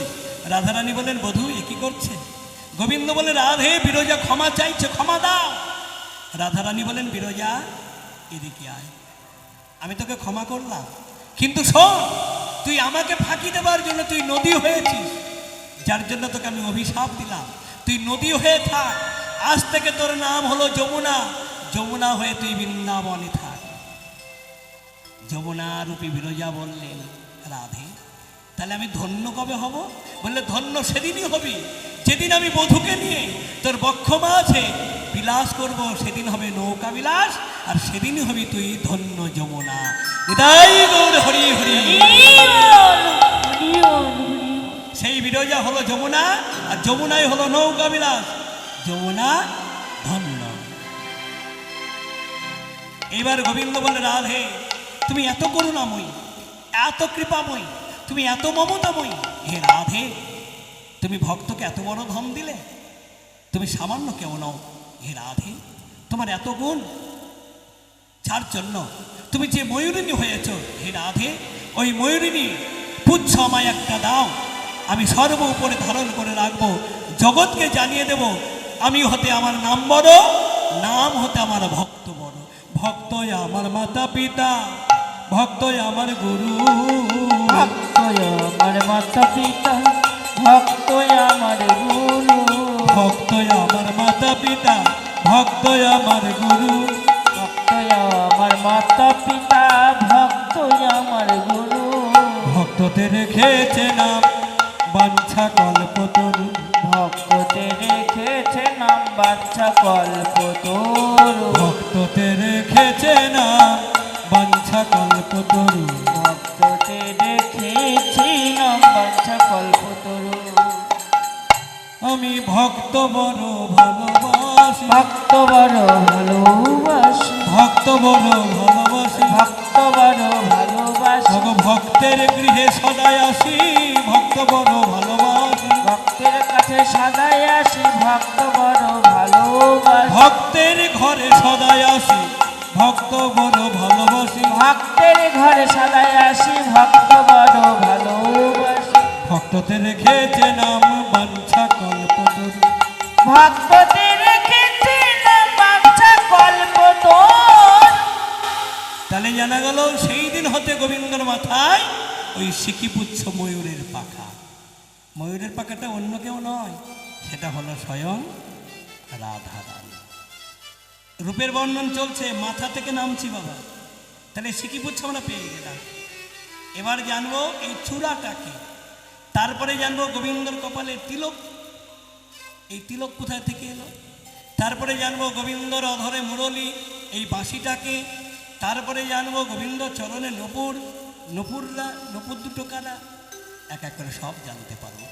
রাধারানী বলেন, বধূ এ কি করছে? গোবিন্দ বলে, রাধে, বিরজা ক্ষমা চাইছে, ক্ষমা দাও। রাধারানী বলেন, বিরজা এদিকে আয়, আমি তোকে ক্ষমা করলাম, কিন্তু শোন, তুই আমাকে ফাঁকি দেবার জন্য তুই নদী হয়েছিস, যার জন্য তোকে আমি অভিশাপ দিলাম। তুই নদী হয়ে থাক, আজ থেকে তোর নাম হলো যমুনা। যমুনা হয়ে তুই বৃন্দাবনে থাক। যমুনা রূপী বিরজা বললেন, রাধে, তাহলে আমি ধন্য কবে হব? বললে, ধন্য সেদিনই হবি যেদিন আমি বধূকে নিয়ে তোর বক্ষ মাঝে বিলাস করব। সেদিন হবে নৌকা বিলাস, আর সেদিনই হবি তুই ধন্য যমুনা। হৃদয় গৌর হরি হরি। সেই বিরজা হলো যমুনা, আর যমুনাই হলো নৌকা বিলাস। যমুনা ধন্য। এবার গোবিন্দ বলে, রাধে, তুমি এত করুণাময়ী, এত কৃপাময়ী, তুমি এত মমতাময়ী। হে রাধে, তুমি ভক্তকে এত বড় ধন দিলে, তুমি সামান্য কেউ নও। হে রাধে, তোমার এত গুণ, যার জন্য তুমি যে ময়ূরিনী হয়েছ। হে রাধে, ওই ময়ূরিনী পুচ্ছ আমায় একটা দাও, আমি সর্ব উপরে ধারণ করে রাখবো, জগৎকে জানিয়ে দেব আমি হতে আমার নাম বড়, নাম হতে আমার ভক্ত বড়। ভক্তই আমার মাতা পিতা, ভক্তই আমার গুরু, ভক্তই আমার মাতা পিতা, ভক্তই আমার গুরু, ভক্তই আমার মাতা পিতা, ভক্তই আমার গুরু, ভক্তই আমার মাতা পিতা, ভক্তই আমার গুরু। ভক্ততে রেখেছে নাম বাঞ্ছা কল্পতরু, ভক্ততে রেখেছে নাম বাঞ্ছা কল্পতরু, ভক্ততে রেখেছে নাম বাঞ্ছা কল্পতরু, ভক্ততে রেখেছি নাম বাঞ্ছা কল্পতরু। আমি ভক্ত বড় ভালোবাসি, ভালোবাসি, ভক্ত বড় ভালোবাসি, ভক্ত বড় ভালোবাসি। ভক্ত বড় ভালোবাসি, ওগো ভক্তের গৃহে সদাই আসি, ভক্ত বড় ভালোবাসি। ভক্তের কাছে সদাই আসি, ভক্ত বড় ভালোবাসি, ভক্তের ঘরে সদাই আসি, ভক্ত বড় ভালোবাসি। ভক্তের ঘরে সদাই আসি, ভক্ত বড় ভালোবাসি। ভক্ততে রেখেছে নাম বাঞ্ছা কল্পতরু। ভক্তদের রেখেছে না বাঞ্ছা কল্পতরু। তাহলে জানা গেল সেই দিন হতে গোবিন্দর মাথায় ওই সিকিপুচ্ছ ময়ূরের পাখা। ময়ূরের পাখাটা অন্য কেউ নয়, সেটা হলো স্বয়ং রাধারানী। রূপের বর্ণন চলছে, মাথা থেকে নামছি বাবা। তাহলে সিকিপুচ্ছ আমরা পেয়ে গেলাম। এবার জানবো এই চূড়াটাকে, তারপরে জানবো গোবিন্দর কপালে তিলক, এই তিলক কোথায় থেকে এলো। তারপরে জানবো গোবিন্দর অধরে মুরলী, এই বাঁশিটাকে। তারপরে জানবো গোবিন্দ চরণে নপুর, নপুররা, নপুর দুটো কারা, এক এক করে সব জানতে পারবো।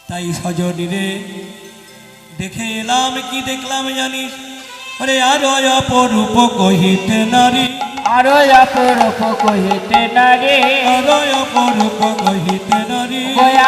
তাই সজনীরে দেখে এলাম, কি দেখলাম জানিস? আরে আর অপরূপ কহিতে নারী, আরো অপরূপ কহিতে নারী, আরো অপরূপ কহিতে নারী।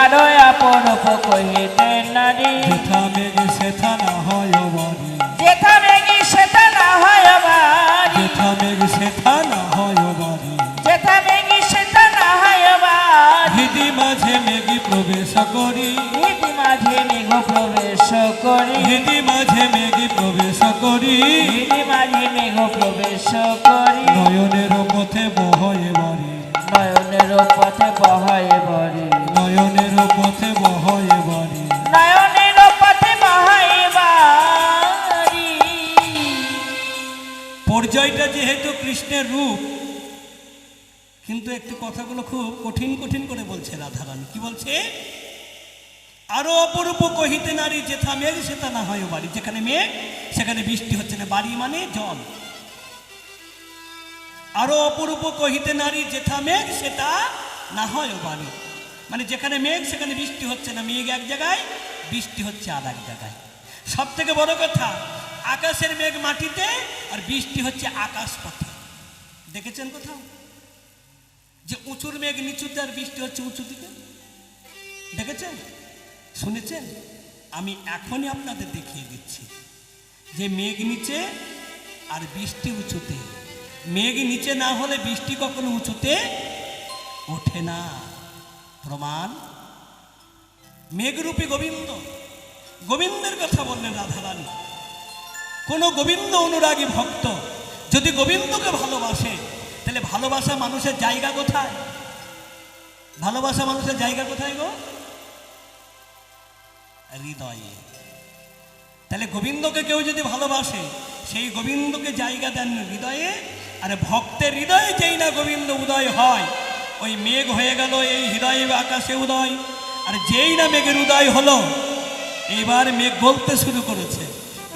আরো অপরূপ কহিতে নারী। যেথা মেঘ সেথা না হয় বাড়ি, যেথা মেঘি সেথা না হয় বাড়ি, যেথা মেঘ সেথা না হয় বাড়ি। যেথা মেঘি সেথা না হয় বাড়ি। হৃদি মাঝে মেঘি প্রবেশ করি, হৃদি মাঝে মেঘ প্রবেশ করি, হৃদি মাঝে মেঘি প্রবেশ করি। হৃদি মাঝে মেঘ প্রবেশ করি। নয়নের পথে বহয়ে বাড়ি, নয়নের পথে বহায় বাড়ি, নয়নের পথে বহয়ে বাড়ি। নয়নের পথে বহায় বাড়ি। পর্যায়টা যেহেতু কৃষ্ণের রূপ, কিন্তু একটু কথাগুলো খুব কঠিন কঠিন করে বলছে রাধারানী। কি বলছে? আরো অপরূপ কহিতে নারী, যেথা মেঘ সেটা না হয় বাড়ি। যেখানে মেঘ সেখানে বৃষ্টি হচ্ছে না, বাড়ি মানে জল। আরো অপরূপ কহিতে নারী, যেথা মেঘ সেটা না হয় বাড়ি, মানে যেখানে মেঘ সেখানে বৃষ্টি হচ্ছে না, মেঘ এক জায়গায়, বৃষ্টি হচ্ছে আর এক জায়গায়। সব থেকে বড় কথা, আকাশের মেঘ মাটিতে আর বৃষ্টি হচ্ছে আকাশ পথে। দেখেছেন কোথাও যে উঁচুর মেঘ নিচুতে আর বৃষ্টি হচ্ছে উঁচু দিকে? দেখেছেন? শুনেছেন? আমি এখনই আপনাদের দেখিয়ে দিচ্ছি যে মেঘ নিচে আর বৃষ্টি উঁচুতে। মেঘ নিচে না হলে বৃষ্টি কখনো উঁচুতে ওঠে না। প্রমাণ, মেঘরূপী গোবিন্দ, গোবিন্দের কথা বললেন রাধারানী। কোন গোবিন্দ অনুরাগী ভক্ত যদি গোবিন্দকে ভালোবাসে, তাহলে ভালোবাসা মানুষের জায়গা কোথায়? ভালোবাসা মানুষের জায়গা কোথায় গো? হৃদয়ে। তাহলে গোবিন্দকে কেউ যদি ভালোবাসে, সেই গোবিন্দকে জায়গা দেন হৃদয়ে। আর ভক্তের হৃদয়ে যেই না গোবিন্দ উদয় হয়, ওই মেঘ হয়ে গেল এই হৃদয়ে আকাশে উদয়। আর যেই না মেঘের উদয় হলো, এইবার মেঘ গলতে শুরু করেছে।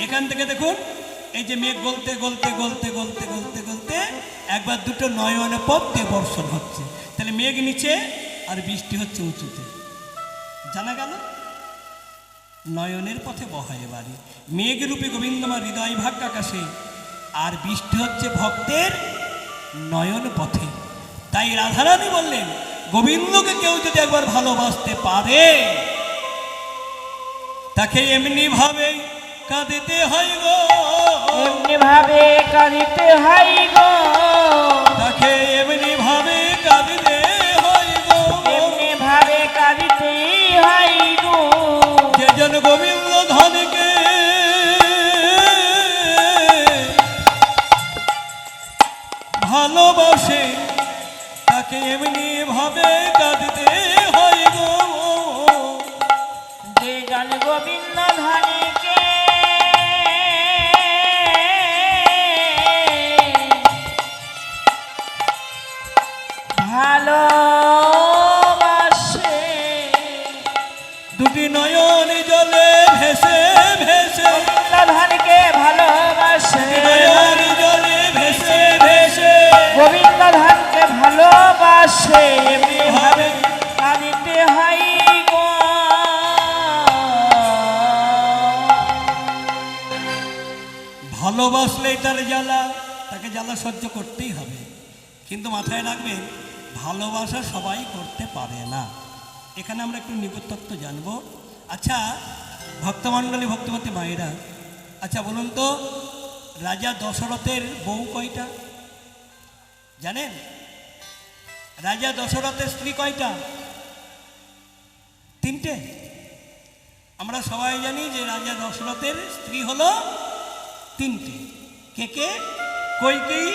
এখান থেকে দেখুন, এই যে মেঘ গলতে গলতে গলতে গলতে গলতে গলতে একবার দুটো নয়নে পথে বর্ষণ হচ্ছে। তাহলে মেঘ নিচে আর বৃষ্টি হচ্ছে উঁচুতে। জানা গেল নয়নের পথে বহায় বাড়ি। মেঘ রূপে গোবিন্দমা হৃদয় ভাগ আকাশে, আর বৃষ্টি হচ্ছে ভক্তের নয়ন পথে। তাই রাধারানী বললেন, গোবিন্দকে কেউ যদি একবার ভালোবাসতে পারে, তাকে এমনি ভাবে কাঁদিতে হয় গো, এমনি ভাবে কাঁদিতে হয় গো, তাকে এমনি ভাবে কাঁদিতে হয় গো, এমনি ভাবে কাঁদিতে হয় গো। যেজন গোবিন্দ ধনকে ভালোবাসে, তাকে এমনি ভাবে কাঁদিতে হয় গো। যে জন গোবিন্দ ধনীকে ভালোবাসে, দুটি নয়ন জলে ভেসে ভেসে, গোবিন্দ ধনকে ভালোবাসে, নয়ন জলে ভেসে ভেসে, গোবিন্দ ধনকে ভালোবাসে, এমনি ভাবে কাঁদিতে হয় গো। ভালোবাসলেই তার জ্বালা, তাকে জ্বালা সহ্য করতেই হবে। কিন্তু মাথায় রাখবেন, ভালোবাসা সবাই করতে পারে না। এখানে আমরা একটু নিকটত্ব জানবো। আচ্ছা ভক্তমণ্ডলী, ভক্তিমতী মায়েরা, আচ্ছা বলুন তো, রাজা দশরথের বউ কয়টা জানেন? রাজা দশরথের স্ত্রী কয়টা? তিনটে। আমরা সবাই জানি যে রাজা দশরথের স্ত্রী হলো তিনটে। কে কে? কইকেয়ী,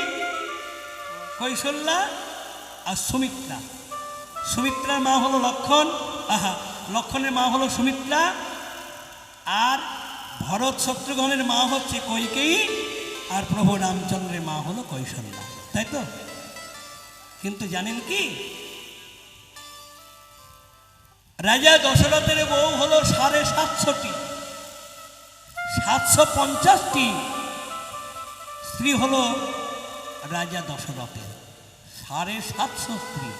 কৌশল্যা আর সুমিত্রা। সুমিত্রার মা হলো লক্ষণ, লক্ষণের মা হলো সুমিত্রা, আর ভরত শত্রুঘ্নের মা হচ্ছে কইকেয়ী, আর প্রভু রামচন্দ্রের মা হলো কৌশল্যা, তাই তো? কিন্তু জানেন কি, রাজা দশরথের বউ হলো 750টি, 750টি স্ত্রী হলো রাজা দশরথের। 750 স্ত্রী,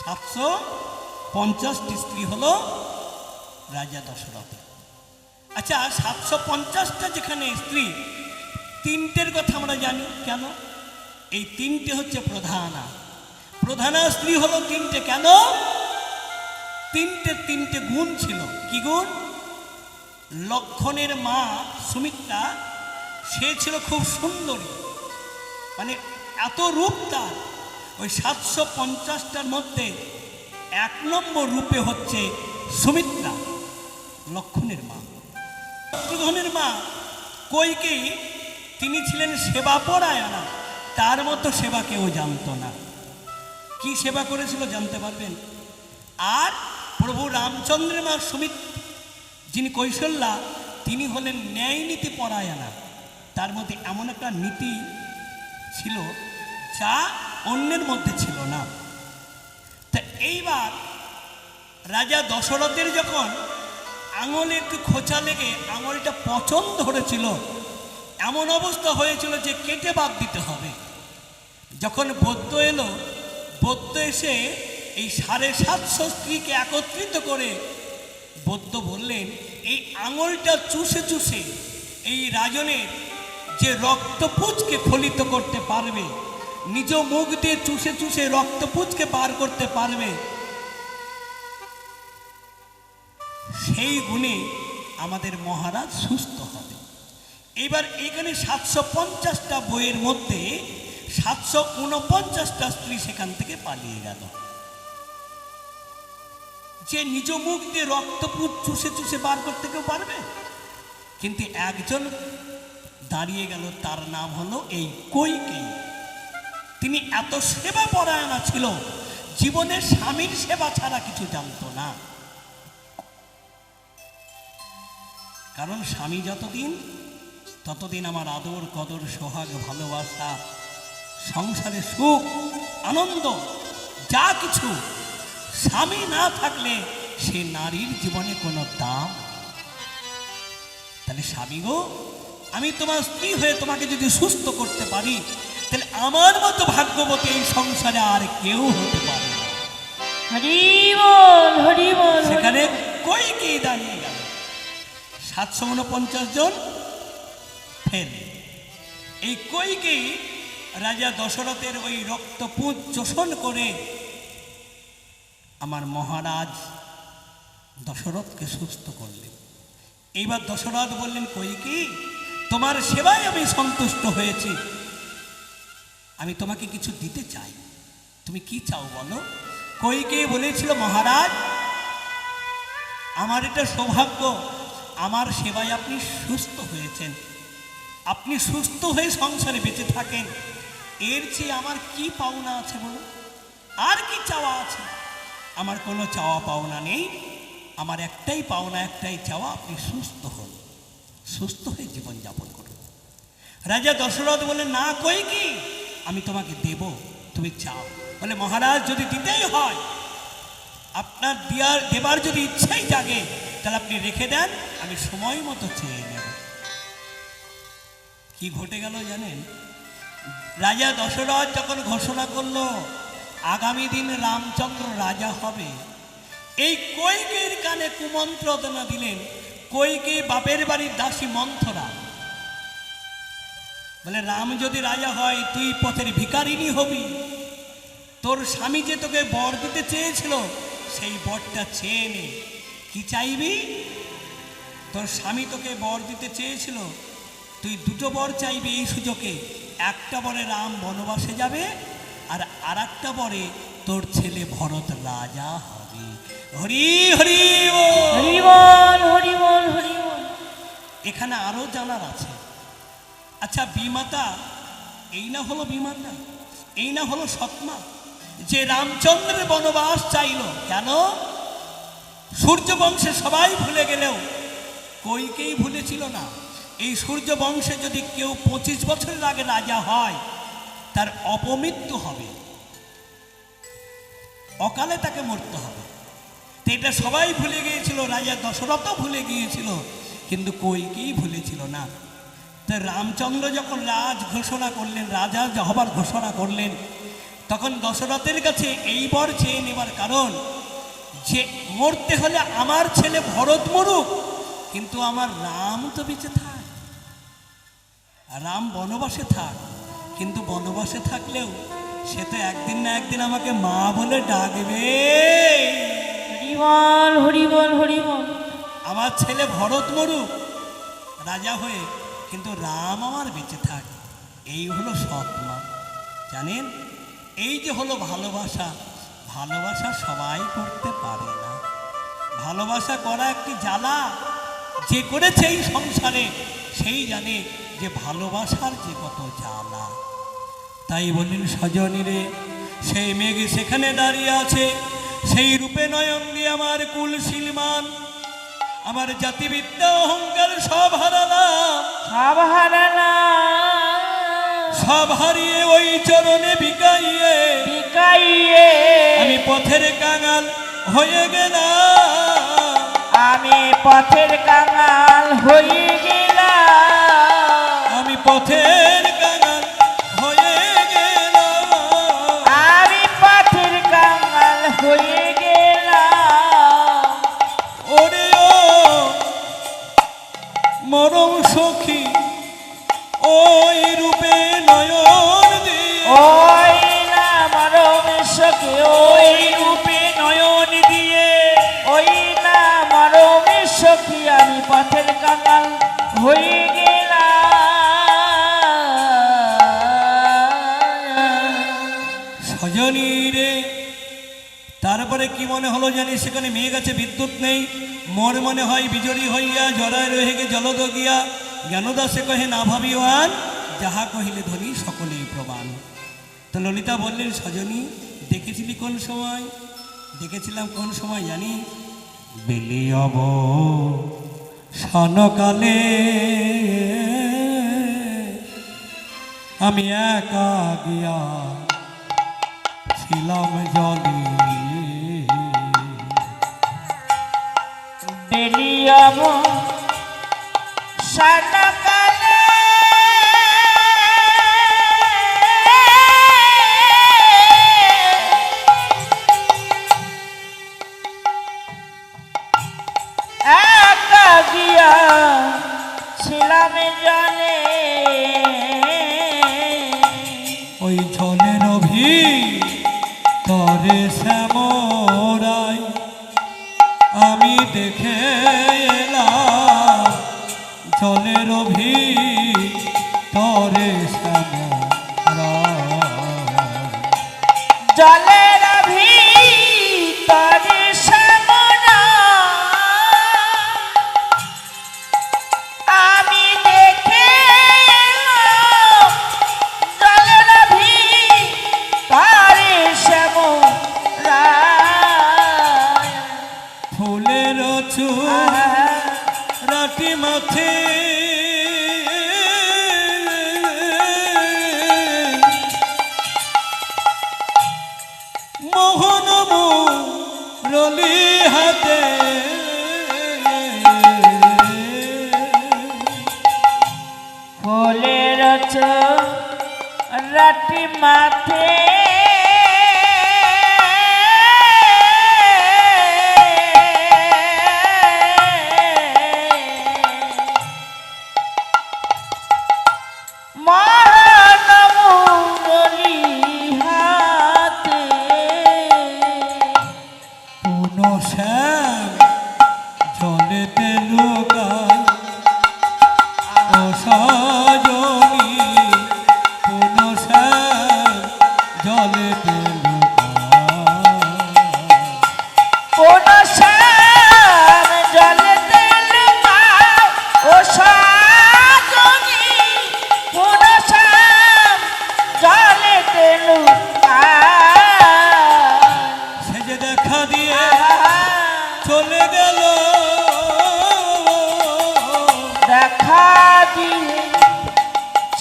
750টি স্ত্রী হলো রাজা দশরথের। আচ্ছা 750টা যেখানে স্ত্রী, তিনটের কথা আমরা জানি কেন? এই তিনটে হচ্ছে প্রধানা। প্রধানা স্ত্রী হলো তিনটে। কেন? তিনটে গুণ ছিল। কি গুণ? লক্ষণের মা সুমিত্রা, সে ছিল খুব সুন্দরী, মানে এত রূপ তার। ওই 750টার মধ্যে 1 নম্বর রূপে হচ্ছে সুমিত্রা, লক্ষণের মা। শত্রুঘ্নের মা কইকেয়ী, তিনি ছিলেন সেবাপরায়ণা, তার মতো সেবা কেউ জানতো না। কি সেবা করেছিল জানতে পারবেন? আর প্রভু রামচন্দ্রের মা সুমিত্রা, যিনি কৌশল্যা, তিনি হলেন ন্যায় নীতি পরায়ণা। তার মধ্যে এমন একটা নীতি ছিল যা অন্যের মধ্যে ছিল না। তা এইবার রাজা দশরথের যখন আঙুলে একটু খোঁচা লেগে আঙুলটা পচন ধরেছিল, এমন অবস্থা হয়েছিল যে কেটে বাদ দিতে হবে। যখন বৈদ্য এলো, বৈদ্য এসে এই 750 স্ত্রীকে একত্রিত করে বৈদ্য বললেন, এই আঙুলটা চুষে চুষে এই রাজনের যে রক্তপুঁজকে ফলিত করতে পারবে, নিজ মুখ দিয়ে চুষে চুষে রক্তপুঁজকে বার করতে পারবে, সেই গুণে আমাদের মহারাজ সুস্থ হবে। এবার এখানে 750টা বইয়ের মধ্যে 749টা স্ত্রী সেখান থেকে পালিয়ে গেল। যে নিজ মুখ দিয়ে রক্তপুঁজ চুষে চুষে বার করতে কেউ পারবে? কিন্তু একজন দাঁড়িয়ে গেল, তার নাম হলো এই কইকেয়ী। তিনি এত সেবা পরায়ণা ছিল, জীবনের স্বামীর সেবা ছাড়া কিছু জানতো না। কারণ স্বামী যতদিন, ততদিন আমার আদর কদর সোহাগ ভালোবাসা, সংসারে সুখ আনন্দ যা কিছু, স্বামী না থাকলে সে নারীর জীবনে কোনো দাম। তাহলে স্বামী গো, আমি তোমার স্ত্রী হয়ে তোমাকে যদি সুস্থ করতে পারি, তাহলে আমার মতো ভাগ্যবতী এই সংসারে আর কেউ হতে পারে না। হরি বল, হরি বল। সেখানে কইকেয়ী দাঁড়িয়ে গেল, 749 জন ফেল। এই কইকেয়ী রাজা দশরথের ওই রক্তপুঁজ চোষণ করে আমার মহারাজ দশরথকে সুস্থ করলেন। এইবার দশরথ বললেন, কইকেয়ী, তোমার সেবায় আমি সন্তুষ্ট হয়েছি, আমি তোমাকে কিছু দিতে চাই, তুমি কি চাও বলো? কইকেয়ী বলেছিল, মহারাজ, আমার এটা সৌভাগ্য, আমার সেবায় আপনি সুস্থ হয়েছেন, আপনি সুস্থ হয়ে সংসারে বেঁচে থাকেন, এর চেয়ে আমার কি পাওনা আছে বলুন? আর কি চাওয়া আছে? আমার কোনো চাওয়া পাওনা নেই, আমার একটাই পাওনা, একটাই চাওয়া, আপনি সুস্থ হন, সুস্থ হয়ে জীবনযাপন করুন। রাজা দশরথ বলেন, না কইকেয়ী, আমি তোমাকে দেব, তুমি চাও। বলে, মহারাজ, যদি দিতেই হয়, আপনার দেবার যদি ইচ্ছাই জাগে, তাহলে আপনি রেখে দেন, আমি সময় মতো চেয়ে নেব। কি ঘটে গেল জানেন? রাজা দশরথ যখন ঘোষণা করলো আগামী দিন রামচন্দ্র রাজা হবে, এই কইকেয়ীর কানে কুমন্ত্রণা দিলেন। কইকেয়ী বাপের বাড়ির দাসী মন্থরা, বলে রাম যদি রাজা হয় তুই পথের ভিখারিনী হবি। তোর স্বামী যে তোকে বর দিতে চেয়েছিল সেই বরটা চেয়ে নে। কি চাইবি? তোর স্বামী তোকে বর দিতে চেয়েছিল, তুই দুটো বর চাইবি এই সুযোগে। একটা বরে রাম বনবাসে যাবে, আর একটা বরে তোর ছেলে ভরত রাজা হবে। হরি হরি বল। হরি বল, হরি বল, হরি বল। এখানে আরো জানার আছে। আচ্ছা, বিমাতা এই না হলো বিমাতা, এই না হলো সৎমা, যে রামচন্দ্রের বনবাস চাইল কেন? সূর্য বংশে সবাই ভুলে গেলেও কইকেই ভুলেছিল না। এই সূর্য বংশে যদি কেউ 25 বছরের আগে রাজা হয় তার অপমৃত্যু হবে, অকালে তাকে মরতে হবে। তো এটা সবাই ভুলে গিয়েছিল, রাজা দশরথ ভুলে গিয়েছিল, কিন্তু কইকেই ভুলেছিল না। তো রামচন্দ্র যখন রাজ ঘোষণা করলেন, রাজা হবার ঘোষণা করলেন, তখন দশরথের কাছে এই বর চেয়ে নেবার কারণ যে মরতে হলে আমার ছেলে ভরত মরুক, কিন্তু আমার রাম তো বেঁচে থাক, রাম বনবাসে থাক। কিন্তু বনবাসে থাকলেও সে তো একদিন না একদিন আমাকে মা বলে ডাকবে। হরি বল, হরি বল, হরি বল। আমার ছেলে ভরত মরুক রাজা হয়ে, কিন্তু রাম আমার বেঁচে থাক। এই হলো সৎমা। জানেন, এই যে হলো ভালোবাসা। ভালোবাসা সবাই করতে পারে না। ভালোবাসা করা একটি জ্বালা। যে করেছে এই সংসারে সেই জানে যে ভালোবাসার যে কত জ্বালা। তাই বললেন, সজনী রে, সেই মেঘ সেখানে দাঁড়িয়ে আছে, সেই রূপে নয়ন দিয়ে আমার কুল শিলমান, আমার জাতিবিদ্যা অহংকার সব হারালাম, সব হারালাম, সব হারিয়ে ওই চরণে বিকাইয়ে বিকাইয়ে আমি পথের কাঙাল হয়ে গেলাম, আমি পথের কাঙাল হয়ে গেলাম, আমি পথের কাঙাল হয়ে গেলাম, আমি পথের কাঙাল হয়ে গেলাম। ওরে ও মরম সখী, ওই রূপে নয়ন দিয়ে, ওই না মরম সখী, ওই রূপে নয়ন দিয়ে, ওই না মরম সখী, আমি পথের কাঙাল হয়ে গেলাম। সজনী রে। তারপরে কি মনে হলো জানি, সেখানে মেঘ আছে, বিদ্যুৎ নেই। মোর মনে হয় বিজড়ি হইয়া জড়ায় রহে গে জলদ গিয়া, জ্ঞানদাসে কহে না ভাবিওয়ান, যাহা কহিলে ধনী সকলেই প্রমাণ। তো ললিতা বললেন, সজনী দেখেছিলি কোন সময়? দেখেছিলাম কোন সময় জানি? বেলিয়ব সনকালে আমি একা গিয়া ছিলাম জলে, বেলিয়াম সানকালে একা গিয়া ছিলাম জলে, ওই জলের তরে শ্যামরাই আমি দেখে এলাম, জলের তরে শ্যামরাই, জলের ভিতরে শ্যামরা আমি দেখে এলাম, জলের ভিতরে শ্যামরা ফুলের রাটি মাথে মোহন মুরলি হাতে, ফুলের রাটি মাথে মা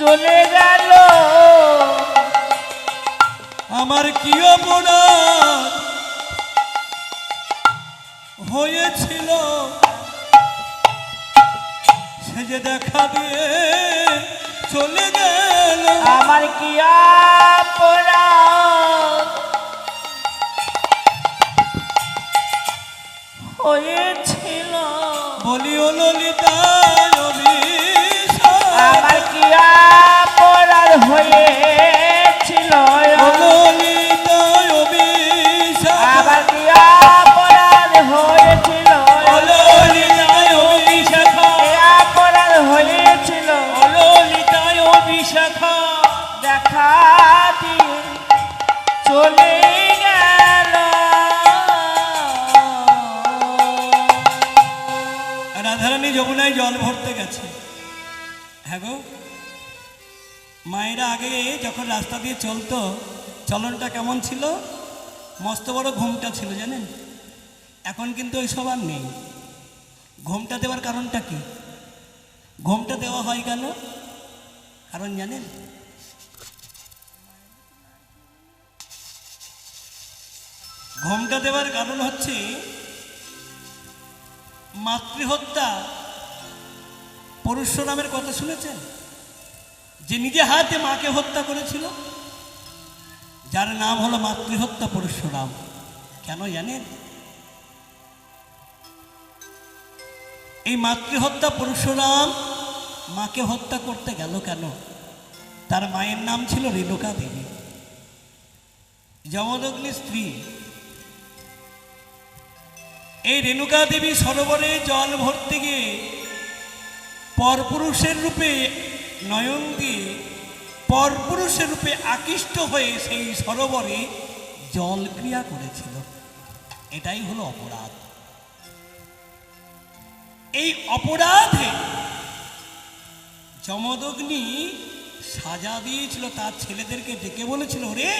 চলে গেল। আমার কি অপরাধ হয়েছিল সে যে দেখা দিয়ে চলে গেল। আমার কি অপরাধ হয়েছিল, বলি ও ললিতা অভিশাপ। আমার কি অপরাধ হয়েছিল, ও ললিতা অভিশাপ। আমার কি অপরাধ হয়েছিল, ও ললিতা অভিশাপ। কি অপরাধ হয়েছিল, ও ললিতা অভিশাপ। দেখা দিয়ে চলে গেল। রাধারানী যমুনায় জল ভরতে গেছে। হ্যাঁ গো, মায়েরা আগে যখন রাস্তা দিয়ে চলতো চলনটা কেমন ছিল? মস্ত বড় ঘুমটা ছিল জানেন। এখন কিন্তু ওইসব আর নেই। ঘুমটা দেওয়ার কারণটা কি? ঘুমটা দেওয়া হয় কেন? কারণ জানেন, ঘুমটা দেওয়ার কারণ হচ্ছে মাতৃহত্যা। পরশুরামের কথা শুনেছেন? যে নিজে হাতে মাকে হত্যা করেছিল, যার নাম হলো মাতৃহত্যা পরশুরাম। কেন জানেন? এই মাতৃহত্যা পরশুরাম মাকে হত্যা করতে গেল কেন? তার মায়ের নাম ছিল রেণুকা দেবী, যমদগ্নির স্ত্রী। এই রেণুকা দেবী সরোবরে জল ভরতে গিয়ে পরপুরুষের রূপে নয়ন দিয়ে পরপুরুষের রূপে আকৃষ্ট হয়ে সেই সরোবরে জল ক্রিয়া করেছিল। এটাই হলো অপরাধ। এই অপরাধে যমদগ্নি সাজা দিয়েছিল, তার ছেলেদেরকে ডেকে বলেছিল, রে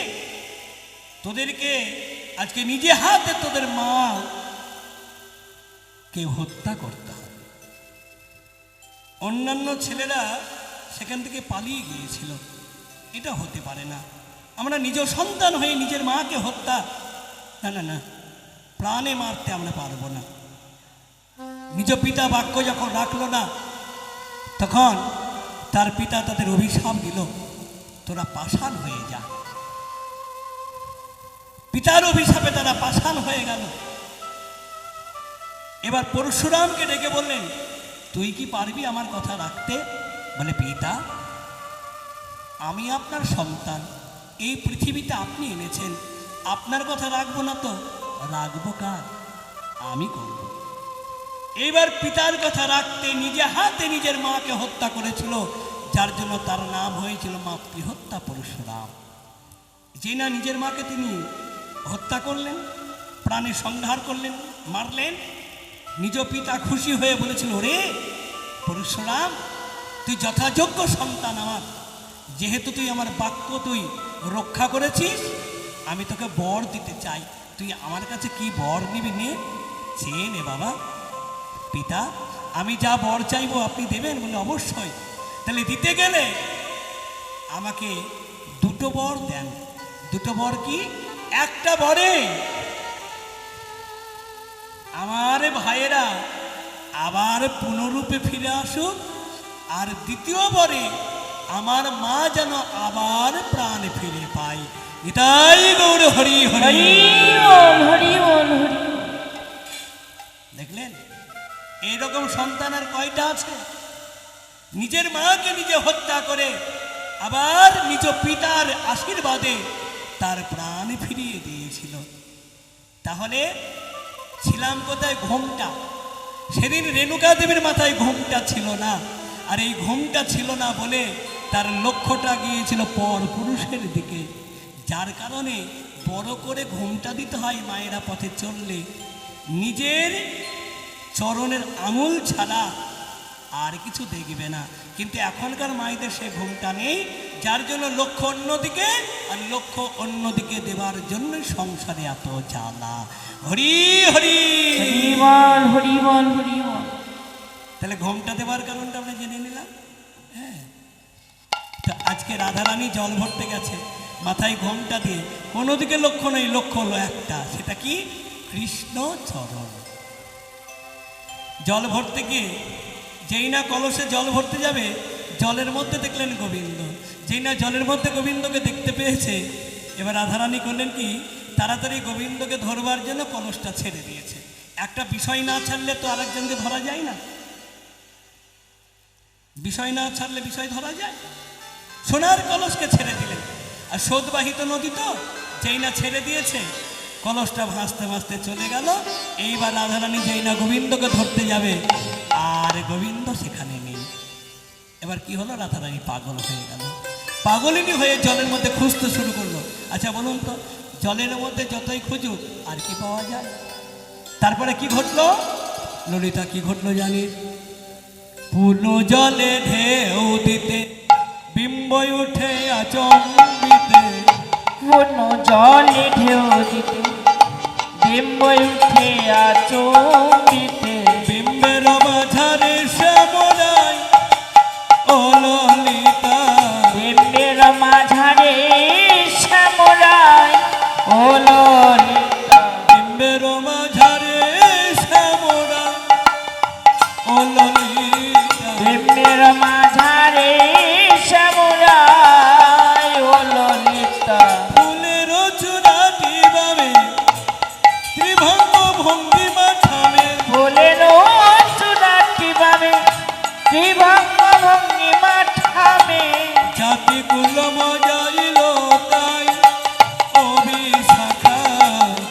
তোদেরকে আজকে নিজে হাতে তোদের মা কে হত্যা করতে হবে। অন্যান্য ছেলেরা সেখান থেকে পালিয়ে গিয়েছিল। এটা হতে পারে না, আমরা নিজ সন্তান হয়ে নিজের মাকে হত্যা, না না না, প্রাণে মারতে আমরা পারবো না। নিজ পিতা বাক্য যখন রাখলো না, তখন তার পিতা তাদের অভিশাপ দিল, তোরা পাষাণ হয়ে যা। পিতার অভিশাপে তারা পাষাণ হয়ে গেল। এবার পরশুরামকে ডেকে বললেন, তুই কি পারবি আমার কথা রাখতে? বলে, পিতা আমি আপনার সন্তান, এই পৃথিবীতে আপনি এনেছেন, আপনার কথা রাখবো না তো রাখবো কার? আমি করব। এইবার পিতার কথা রাখতে নিজে হাতে নিজের মাকে হত্যা করেছিল, যার জন্য তার নাম হয়েছিল মাতৃহত্যা পরশুরাম। যে না নিজের মাকে তিনি হত্যা করলেন, প্রাণে সংহার করলেন, মারলেন, নিজ পিতা খুশি হয়ে বলেছিল, রে পরশুরাম তুই যথাযোগ্য সন্তান আমার, যেহেতু তুই আমার বাক্য তুই রক্ষা করেছিস, আমি তোকে বর দিতে চাই। তুই আমার কাছে কি বর নিবি? নে, চেয়ে নে বাবা। পিতা আমি যা বর চাইবো আপনি দেবেন? বলে, অবশ্যই। তাহলে দিতে গেলে আমাকে দুটো বর দেন। দুটো বর কি? একটা বরে আমার ভাইয়েরা আবার পুনরূপে ফিরে আসুক, আর দ্বিতীয় বরে আমার মা যেন আবার প্রাণ ফিরে পায়। এটাই গৌর হরি হরি। হরি বল, হরি বল, হরি বল। দেখলেন এইরকম সন্তান আর কয়টা আছে? নিজের মাকে নিজে হত্যা করে আবার নিজ পিতার আশীর্বাদে তার প্রাণ ফিরিয়ে দিয়েছিল। তাহলে ছিলাম কোথায়? ঘুমটা। সেদিন রেণুকা দেবীর মাথায় ঘুমটা ছিল না, আর এই ঘুমটা ছিল না বলে তার লক্ষ্যটা গিয়েছিল পর পুরুষের দিকে, যার কারণে বড় করে ঘুমটা দিতে হয় মায়েরা পথে চললে। নিজের চরণের আঙুল ছাড়া আর কিছু দেখবে না, কিন্তু এখনকার মায়েদের সে ঘুমটা নেই, যার জন্য লক্ষ্য অন্যদিকে, আর লক্ষ্য অন্যদিকে দেওয়ার জন্য সংসারে এত জ্বালা। হরি হরি হরি বল, হরি বল, হরি বল। তাহলে ঘুমটা দেওয়ার কারণটা আমরা জেনে নিলাম। হ্যাঁ, তো আজকে রাধারানী জল ভরতে গেছে, মাথায় ঘোমটা দিয়ে, কোনো দিকে লক্ষ্য নেই, লক্ষ্য হলো একটা, সেটা কি? কৃষ্ণ চরণ। জল ভরতে গিয়ে যেই না কলসে জল ভরতে যাবে, জলের মধ্যে দেখলেন গোবিন্দ। যেই না জলের মধ্যে গোবিন্দকে দেখতে পেয়েছে, এবার রাধারানী করলেন কি, তাড়াতাড়ি গোবিন্দকে ধরবার জন্য কলসটা ছেড়ে দিয়েছে। একটা বিষয় না ছাড়লে তো আরেকজনকে ধরা যায় না, বিষয় না ছাড়লে বিষয় ধরা যায়। সোনার কলসকে ছেড়ে দিলেন, আর স্রোতবাহিত নদী তো, যেই না ছেড়ে দিয়েছে, কলসটা ভাসতে ভাসতে চলে গেল। এইবার রাধারানী যেই না গোবিন্দকে ধরতে যাবে, আর গোবিন্দ সেখানে নেই। এবার কি হলো, রাধারানী পাগল হয়ে গেল। পাগলিনী হয়ে জলের মধ্যে খুঁজতে শুরু করলো। আচ্ছা বলুন তো, জলের মধ্যে যতই খুঁজুক আর কি পাওয়া যায়? তারপরে কি ঘটলো ললিতা, কি ঘটলো জানিস? পুনু জলে ঢেউ দিতে বিম্বই উঠে আচম্বিতে। কোন জলে ঢেউ দিতে বিম্বই উঠে আচম্বিতে। বিম্বের মাঝারে শ্যামলাই ও ললিতা। বিম্বের মাঝারে শ্যামলাই ও ললিতা। বিম্বের মাঝারে শ্যামলাই ও ললিতা। বিম্বের মাঝারে শ্যামলাই ও ললিতা। ফুলের চূড়াটি বাবে ত্রিভঙ্গ ভঙ্গিমা ঠামে। ফুলের চূড়াটি বাবে ত্রিভঙ্গ ভঙ্গিমা ঠামে। জাতি কুল মজাইল তাই অবিশাখা।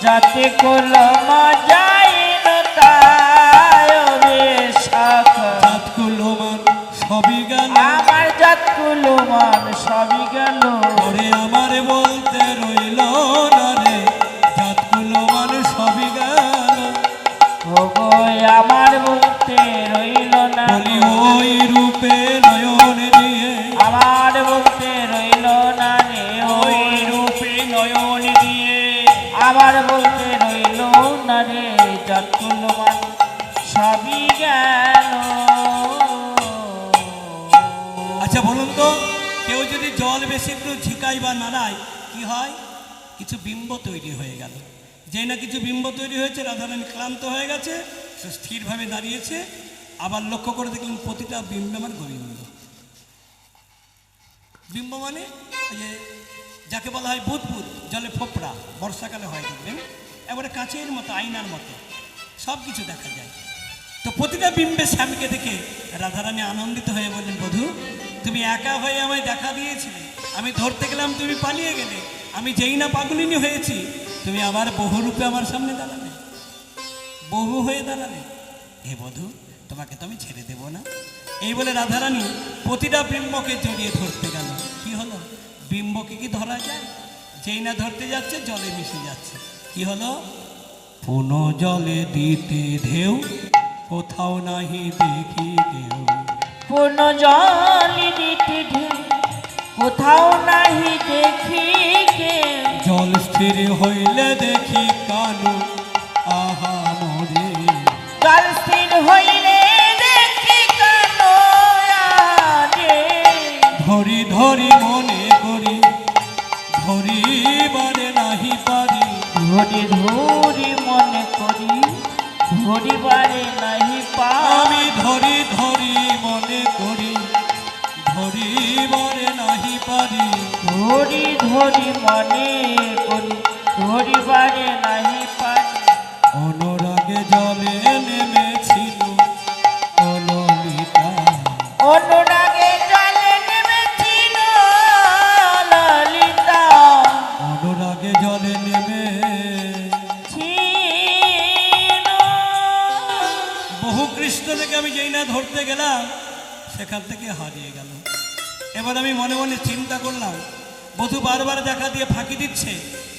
যাতে কলম যাইল তাই অবিশাখা। জাতকুলমান সবই গেল, আমার জাতগুলো মান সবই গেল। ওরে আমার বলতে রইল না রে, জাতকুলমান সবই গেল। ওগো আমার বলতে রইল না, বলি ওই রূপে নয়ন দিয়ে, আমার বলতে রইল না রে। ওই রূপে নয়ন দিয়ে। আমার বলতে রইল না রে, জাতগুলো মান সবই গেল। আচ্ছা বলুন তো, কেউ যদি জল বেশি একটু ঝিকাই বা নাড়ায়, কি হয়? কিছু বিম্ব তৈরি হয়ে গেল। যেই না কিছু বিম্ব তৈরি হয়েছে, রাধারানী ক্লান্ত হয়ে গেছে, সে স্থিরভাবে দাঁড়িয়েছে। আবার লক্ষ্য করে দেখলেন প্রতিটা বিম্ব আমার গোবিন্দ। বিম্ব মানে ওই যে যাকে বলা হয় বুদবুদ, জলে ফোপড়া, বর্ষাকালে হয় দেখবেন, এবারে কাঁচের মতো, আয়নার মতো সব কিছু দেখা যায়। তো প্রতিটা বিম্বে শ্যামকে দেখে রাধারানী আনন্দিত হয়ে বললেন, বধূ তুমি একা হয়ে আমায় দেখা দিয়েছিলে, আমি ধরতে গেলাম তুমি পালিয়ে গেলে, আমি যেই না পাগলিনী হয়েছি, তুমি আবার বহুরূপে আমার সামনে দাঁড়ালে, বহু হয়ে দাঁড়ালে। হে বধূ, তোমাকে তো আমি ছেড়ে দেব না। এই বলে রাধারানী প্রতিটা বিম্বকে জড়িয়ে ধরতে গেল। কি হলো, বিম্বকে কি ধরা যায়? যেই না ধরতে যাচ্ছে জলে মিশে যাচ্ছে। কি হলো, পুনো জলে দিতে ঢেউ কোথাও নাহি দেখি কেউ। পূর্ণ জল দিতে ঢেউ কোথাও নাহি দেখি কেউ। জল স্থির হইলে দেখি কানু আহা মরে। জল স্থির হইলে দেখি কানো আরে। ধরি ধরি মনে করি, ধরিবারে নাহি পারি। ধরি ধরি মনে করি, ধরিবারে নাহি পাই। আমি ধরি ধরি মনে করি, ধরিবারে নাহি পারি। ধরি ধরি মনে করি, ধরিবারে নাহি পাই। অনুরাগে জলে নেমেছিল ও ললিতা। অনুরাগে জলে নেমেছিল ললিতা। অনুরাগে জলে নেমে ছিল। বহু কৃষ্ণ থেকে আমি যেই না ধরতে গেলাম, সেখান থেকে হারিয়ে গেল। এবার আমি মনে মনে চিন্তা করলাম, বধূ বারবার দেখা দিয়ে ফাঁকি দিচ্ছে,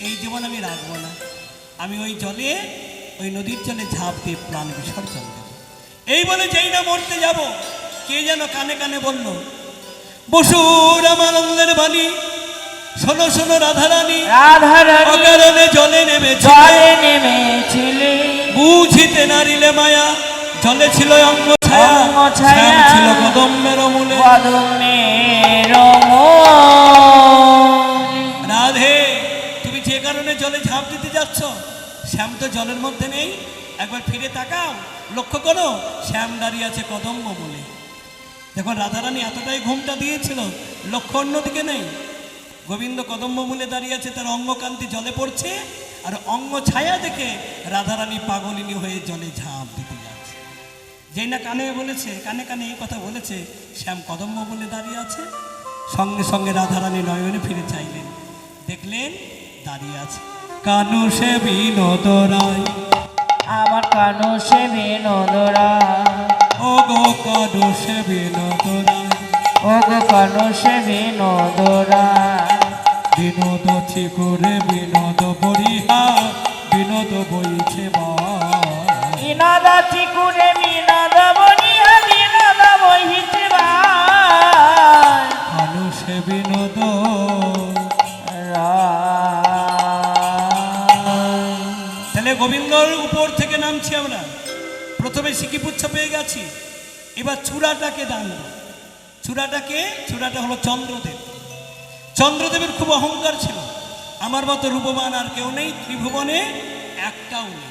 এই জীবন আমি রাখবো না। আমি ওই জলে, ওই নদীর জলে ঝাঁপ দিয়ে প্রাণ বিসর্জন দেব। এই বলে যেই না মরতে যাব, কে যেন কানে কানে বলল, বসুর আমার অঙ্গের বাণী, শোনো শোনো রাধারানী, রাধারানী অকারণে জলে নেমেছে, জলে নেমেছিলে। বুঝিতে নারিলে মায়া, জলে ছিল অঙ্গ ছায়া, অঙ্গ ছায়া, শ্যাম ছিল কদম্বের মূলে। কদমের মূলে। রাধে, তুমি যে কারণে জলে ঝাঁপ দিতে যাচ্ছ, শ্যাম তো জলের মধ্যে নেই। একবার ফিরে তাকাও, লক্ষ্য করো, শ্যাম দাঁড়িয়ে আছে কদম্ব মূলে। দেখো রাধারানী এতটাই ঘুমটা দিয়েছিল, লক্ষ্য অন্যদিকে নেই। গোবিন্দ কদম্ব মূলে দাঁড়িয়ে আছে, তার অঙ্গকান্তি জলে পড়ছে, আর অঙ্গ ছায়া দেখে রাধারানী পাগলিনী হয়ে জলে ঝাঁপ দিতে যাচ্ছে। যেই না কানে বলেছে, কানে কানে এই কথা বলেছে, শ্যাম কদম্ব মূলে দাঁড়িয়ে আছে, সঙ্গে সঙ্গে রাধারানী নয়নে ফিরে চাইলেন, দেখলেন দাঁড়িয়ে আছে কানু সে বিনোদ রায়। আমার কানু সে বিনোদরা, ও গো কানু সে বিনোদ রায়, ও গো কানু সে বিনোদরা। বিনোদ চিকুরে বিনোদ বরিহা, বিনোদ বইছে বা। বিনোদ চিকুরে বিনোদ বনিয়া, বিনোদ বহিছে ভাই। কানু সে বিনোদ তাহলে গোবিন্দর উপর থেকে নামছি আমরা। প্রথমে সিকিপুচ্ছ পেয়ে গেছি, এবার চূড়াটাকে দাঁড়াবো। চূড়াটা হলো চন্দ্রদেব। চন্দ্রদেবের খুব অহংকার ছিল, আমার মতো রূপবান আর কেউ নেই ত্রিভুবনে, একটাও নেই।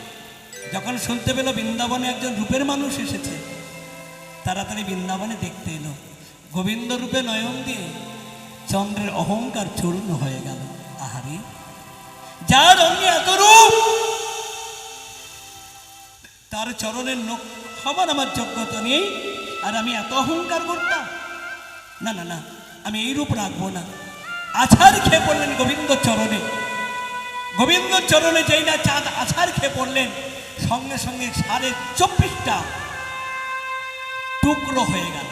যখন শুনতে পেল বৃন্দাবনে একজন রূপের মানুষ এসেছে, তাড়াতাড়ি বৃন্দাবনে দেখতে এলো। গোবিন্দ রূপে নয়ন দিয়ে চন্দ্রের অহংকার চূর্ণ হয়ে গেল। আহারে, যার অঙ্গে এত রূপ, তার চরণের নখ হবার আমার যোগ্যতা নেই, আর আমি এত অহংকার করতাম? না না না, আমি এই রূপ রাখবো না। আছাড় খেয়ে পড়লেন গোবিন্দ চরণে। গোবিন্দ চরণে যেই না চাঁদ আছাড় খেয়ে পড়লেন, সঙ্গে সঙ্গে 24.5টা টুকরো হয়ে গেল।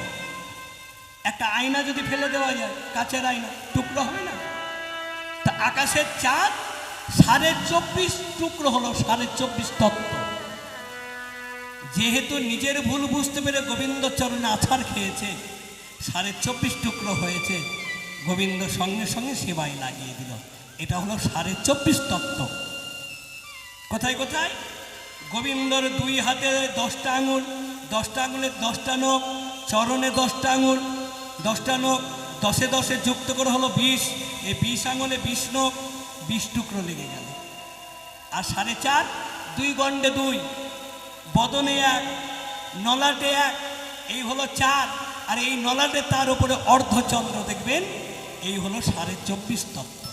একটা আয়না যদি ফেলে দেওয়া যায়, কাচের আয়না, টুকরো হবে না? তা আকাশের চাঁদ 24.5 টুকরো হলো, 24.5 তত্ত্ব। যেহেতু নিজের ভুল বুঝতে পেরে গোবিন্দ চরণে আছাড় খেয়েছে, 24.5 টুকরো হয়েছে, গোবিন্দ সঙ্গে সঙ্গে সেবায় লাগিয়ে দিল। এটা হলো 24.5 তত্ত্ব। কোথায় কোথায়? গোবিন্দর 2 হাতে 10টা আঙুল, 10টা আঙুলের 10টা নখ, চরণে 10টা আঙুল, 10টা নখ, 10এ 10এ যুক্ত করে হলো 20। এই 20 আঙুলে 20 নখ, 20 টুকরো লেগে গেল। আর 4.5, 2 গণ্ডে 2, বদনে 1, নলাটে 1, এই হলো 4। আর এই নলাটে তার উপরে অর্ধচন্দ্র দেখবেন, এই হলো 24.5 তত্ত্ব।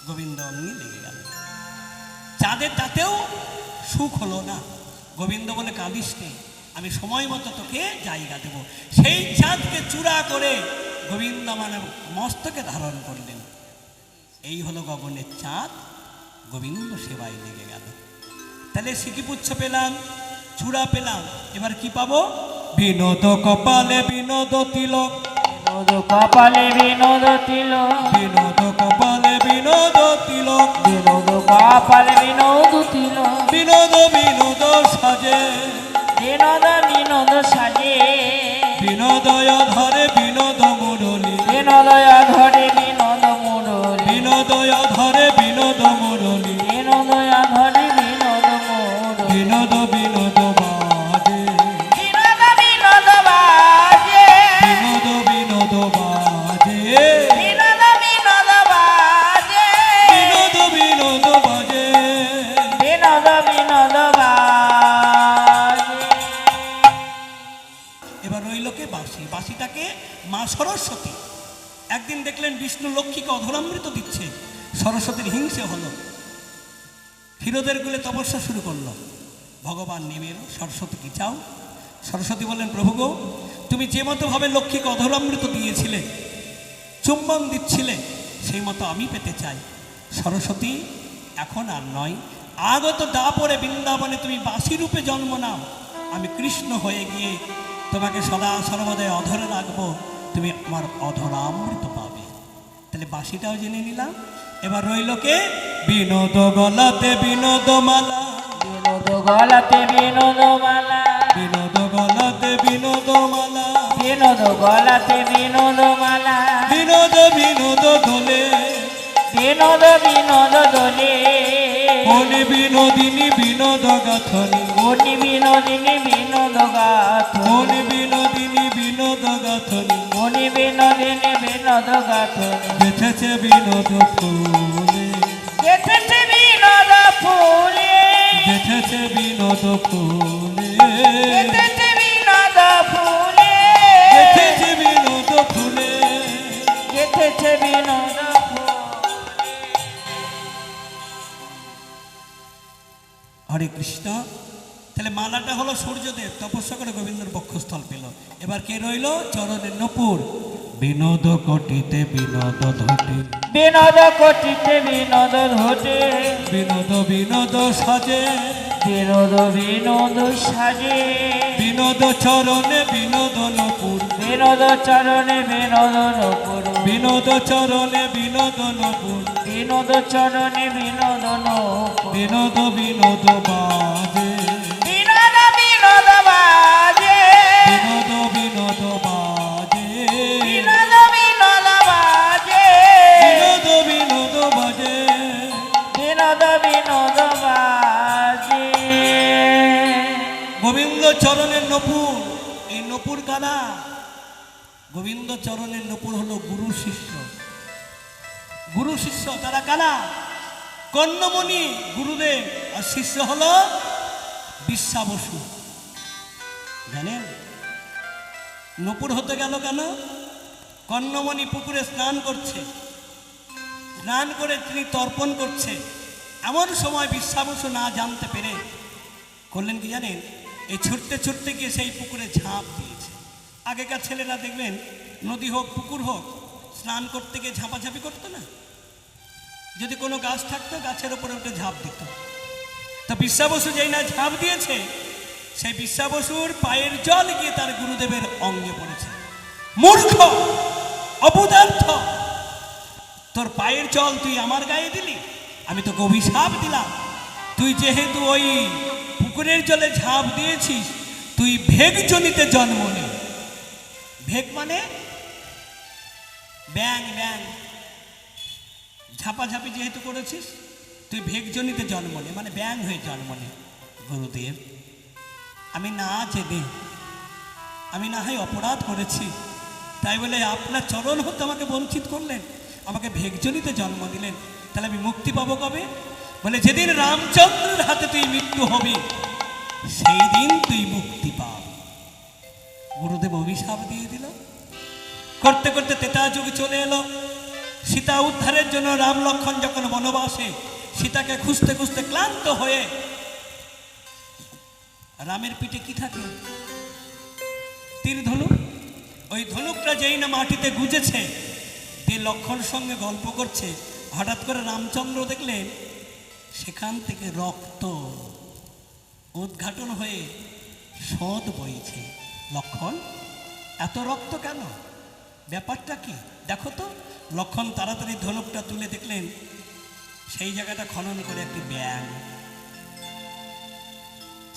গোবিন্দ অঙ্গে লেগে গেল। চাঁদের তাতেও সুখ হলো না। গোবিন্দ বলে, কাঁদিস নে, আমি সময় মতো তোকে জায়গা দেব। সেই চাঁদকে চূড়া করে গোবিন্দ মানে মস্তকে ধারণ করলেন। এই হলো গগনের চাঁদ, গোবিন্দ সেবায় লেগে গেল। তাহলে সিকিপুচ্ছ পেলাম, চূড়া পেলাম, এবার কি পাবো? বিনোদ কপালে বিনোদ তিলক, বিনোদ কপালে বিনোদ তিলক, বিনোদ কপালে বিনোদ তিলক, বিনোদ কপালে বিনোদ তিলক, বিনোদ বিনোদ সাজে, বিনোদ বিনোদ সাজে, বিনোদয় ধরে বিনোদ মুরলী, বিনোদয় ধরে বিনোদ মুরলী, বিনোদয় ধরে বিনোদ মুরলী, বিনোদয় ধরে বিনোদ মুরলী, বিনোদ বিনোদ বাজে, বিনোদ বিনোদ বাজে, বিনোদ বিনোদ বাজে, বিনোদ বিনোদ বাজে, বিনোদ বিনোদ বাজে। বিনোদ বিনোদ বাজে। এবার রইল কে? বাঁশি। বাঁশিটাকে মা সরস্বতী। একদিন দেখলেন বিষ্ণু লক্ষ্মীকে অধরামৃত দিচ্ছে, সরস্বতীর হিংসে হলো, ক্ষীরোদের কুলে তপস্যা শুরু করলো। ভগবান নেমে এলো, সরস্বতী কি চাও? সরস্বতী বললেন, প্রভু গো, তুমি যে মতোভাবে লক্ষ্মীকে অধরামৃত দিয়েছিলে, চুম্বন দিচ্ছিলে, সেই মতো আমি পেতে চাই। সরস্বতী, এখন আর নয়, আগত দাপরে বৃন্দাবনে তুমি বাঁশি রূপে জন্ম নাও, আমি কৃষ্ণ হয়ে গিয়ে তোমাকে সদা সর্বদাই অধরে রাখবো, তুমি আমার অধরামৃত পাবে। তাহলে বাঁশিটাও জেনে নিলাম। এবার রইল কে? বিনোদ গলাতে বিনোদ মালা, বিনোদ গলাতে বিনোদ মালা, বিনোদ গলাতে বিনোদ মালা, বিনোদ গলাতে বিনোদ মালা, বিনোদ বিনোদ দোলে, বিনোদ বিনোদ দোলে, মনে বিনোদিনী বিনোদ গাথনি, মনি বিনোদিনী বিনোদ গাথনি, মনে বিনোদিনী বিনোদ গাথনি, মনি বিনোদিনী বিনোদ গাথনি, গেথেছে বিনোদ ফুলে, গেথেছে বিনোদ ফুলে, গেথেছে বিনোদ ফুলে, গেথেছে বিনোদ ফুলে, গেথেছে বিনোদ ফুলে। গেথেছে বিনোদ ফুলে। হরে কৃষ্ণ। তাহলে মালাটা হলো সূর্যদেব তপস্যা করে গোবিন্দর বক্ষস্থল পেল। এবার কে রইল? চরণের নপুর। বিনোদ কোটিতে বিনোদ ধটে, বিনোদ কোটিতে বিনোদ ঘটে, বিনোদ বিনোদ সাজে, বিনোদ বিনোদ সাজে, বিনোদ চরণে বিনোদ নপুর, বিনোদ চরণে বিনোদ নপুর, বিনোদ চরণে বিনোদ নপুর, বিনোদ চরণে বিনোদ নপুর, বিনোদ বিনোদ বাজে, বিনোদ বিনোদ বাজে, বিনোদ বিনোদ বাজে, বিনোদ বিনোদ বাজে, বিনোদ বিনোদ বাজে। বিনোদ বিনোদ বাজে। গোবিন্দ চরণের নপুর, এই নপুর কারা? গোবিন্দ চরণের নপুর হলো গুরু শিষ্য। গুরু শিষ্য তারা কারা? কর্ণমণি গুরুদেব, আর শিষ্য হলো বিশ্বা বসু। জানেন নপুর হতে গেল কেন? কর্ণমণি পুকুরে স্নান করছে, স্নান করে তিনি তর্পণ করছে। এমন সময় বিশ্বা বসু না জানতে পেরে করলেন কি জানেন? এই ছুটতে ছুটতে গিয়ে সেই পুকুরে ঝাঁপ দিয়েছে। আগেকার ছেলেরা দেখবেন নদী হোক পুকুর হোক স্নান করতে গিয়ে ঝাঁপাঝাঁপি করতো না? যদি কোনো গাছ থাকতো গাছের ওপরে উঠে ঝাঁপ দিত। তা বিশ্বা বসু যেই না ঝাঁপ দিয়েছে, সেই বিশ্বা বসুর পায়ের জল গিয়ে তার গুরুদেবের অঙ্গে পড়েছে। মূর্খ, অপদার্থ, তোর পায়ের জল তুই আমার গায়ে দিলি, আমি তোকে অভিশাপ দিলাম। তুই যেহেতু ওই পুকুরের জলে ঝাঁপ দিয়েছিস, তুই ভেগজনিতে জন্ম নে। ভেগ মানে ব্যাং, ব্যাং। ঝাপাঝাপি যেহেতু করেছিস, তুই ভেগজনিতে জন্ম নে, মানে ব্যাং হয়ে জন্ম নে। গুরুদেব, আমি না জেনে, আমি না হয় অপরাধ করেছি, তাই বলে আপনার চরণ হতে আমাকে বঞ্চিত করলেন, আমাকে ভেগজনিতে জন্ম দিলেন, তাহলে আমি মুক্তি পাবো কবে? বলে যেদিন রামচন্দ্রের হাতে তুই মৃত্যু হবি, সেই দিন তুই মুক্তি পাবি। গুরুদেব অভিশাপ দিয়ে দিল। করতে করতে তেতা যুগ চলে এলো। সীতা উদ্ধারের জন্য রাম লক্ষ্মণ যখন বনবাসে, সীতাকে খুঁজতে খুঁজতে ক্লান্ত হয়ে, রামের পিঠে কি থাকে? তীর ধনুক। ওই ধনুকটা যেই না মাটিতে গুজেছে, দিয়ে লক্ষ্মণ সঙ্গে গল্প করছে, হঠাৎ করে রামচন্দ্র দেখলেন সেখান থেকে রক্ত উদ্ঘাটন হয়ে সদ বইছে। লক্ষ্মণ, এত রক্ত কেন? ব্যাপারটা কি দেখো তো। লক্ষ্মণ তাড়াতাড়ি ধনুকটা তুলে দেখলেন সেই জায়গাটা খনন করে একটি ব্যাং।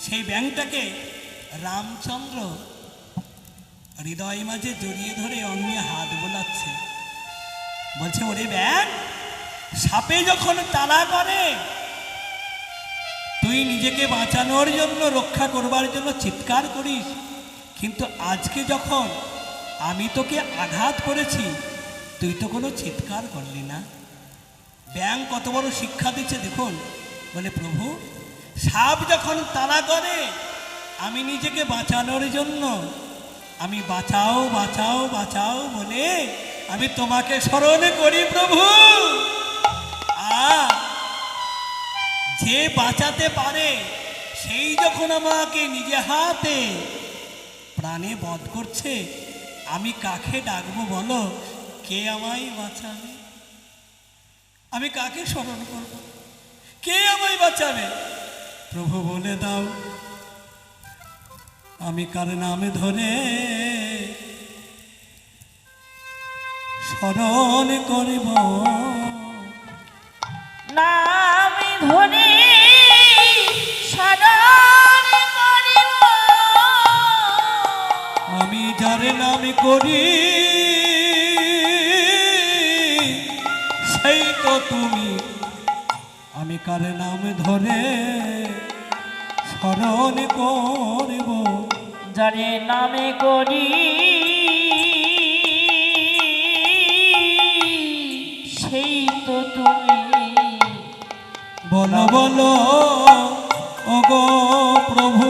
সেই ব্যাংটাকে রামচন্দ্র হৃদয় মাঝে জড়িয়ে ধরে অঙ্গে হাত বোলাচ্ছে, বলছে ওরে ব্যাং, সাপে যখন তাড়া করে তুই নিজেকে বাঁচানোর জন্য, রক্ষা করবার জন্য চিৎকার করিস, কিন্তু আজকে যখন আমি তোকে আঘাত করেছি, তুই তো কোনো চিৎকার করলি না। ব্যাং কত বড় শিক্ষা দিচ্ছে দেখুন। বলে প্রভু, সাপ যখন তাড়া করে, আমি নিজেকে বাঁচানোর জন্য, আমি বাঁচাও বাঁচাও বাঁচাও বলে আমি তোমাকে স্মরণ করি প্রভু। আর যে বাঁচাতে পারে সেই যখন আমাকে নিজে হাতে প্রাণে বধ করছে, আমি কাকে ডাকবো বলো? কে আমায় বাঁচাবে? আমি কাকে স্মরণ করব? কে আমায় বাঁচাবে? প্রভু বলে দাও, আমি কার নামে ধরে স্মরণ করিব? নামি ধরে স্মরণ করিব, আমি যার নামে করি সেই তো তুমি আমি কার নাম ধরে স্মরণ করব, যারে নামে করি সেই তো তুমি। বলো বলো ওগো প্রভু,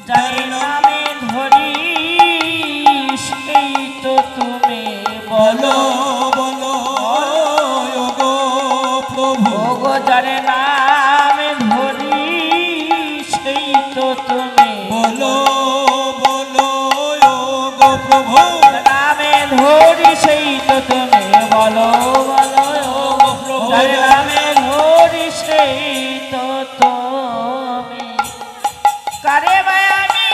যারে নামে ধরি সেই তো তুমি। বলো বলো বলো ওগো প্রভু, ওগো যারে নামে ধরি সেই তো তুমি। বলো বলো ওগো প্রভু, নামে ধরি সেই তো তুমি। বলো বলো ওগো প্রভু, যারে নামে ধরি সেই তো তুমি। কারে ভাই আমি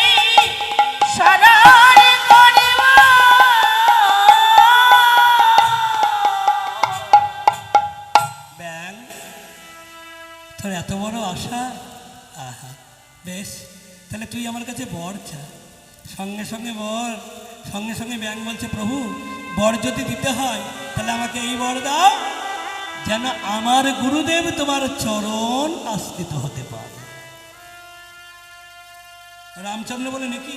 স্মরণ করিব, ব্যাং তোর এত বড় আশা, আহা বেশ, তাহলে তুই আমার কাছে বর চা। সঙ্গে সঙ্গে বর, সঙ্গে সঙ্গে ব্যাং বলছে প্রভু বর যদি দিতে হয় তাহলে আমাকে এই বর দাও যেন আমার গুরুদেব তোমার চরণ আশ্রিত হতে পারে। রামচন্দ্র বলে নাকি,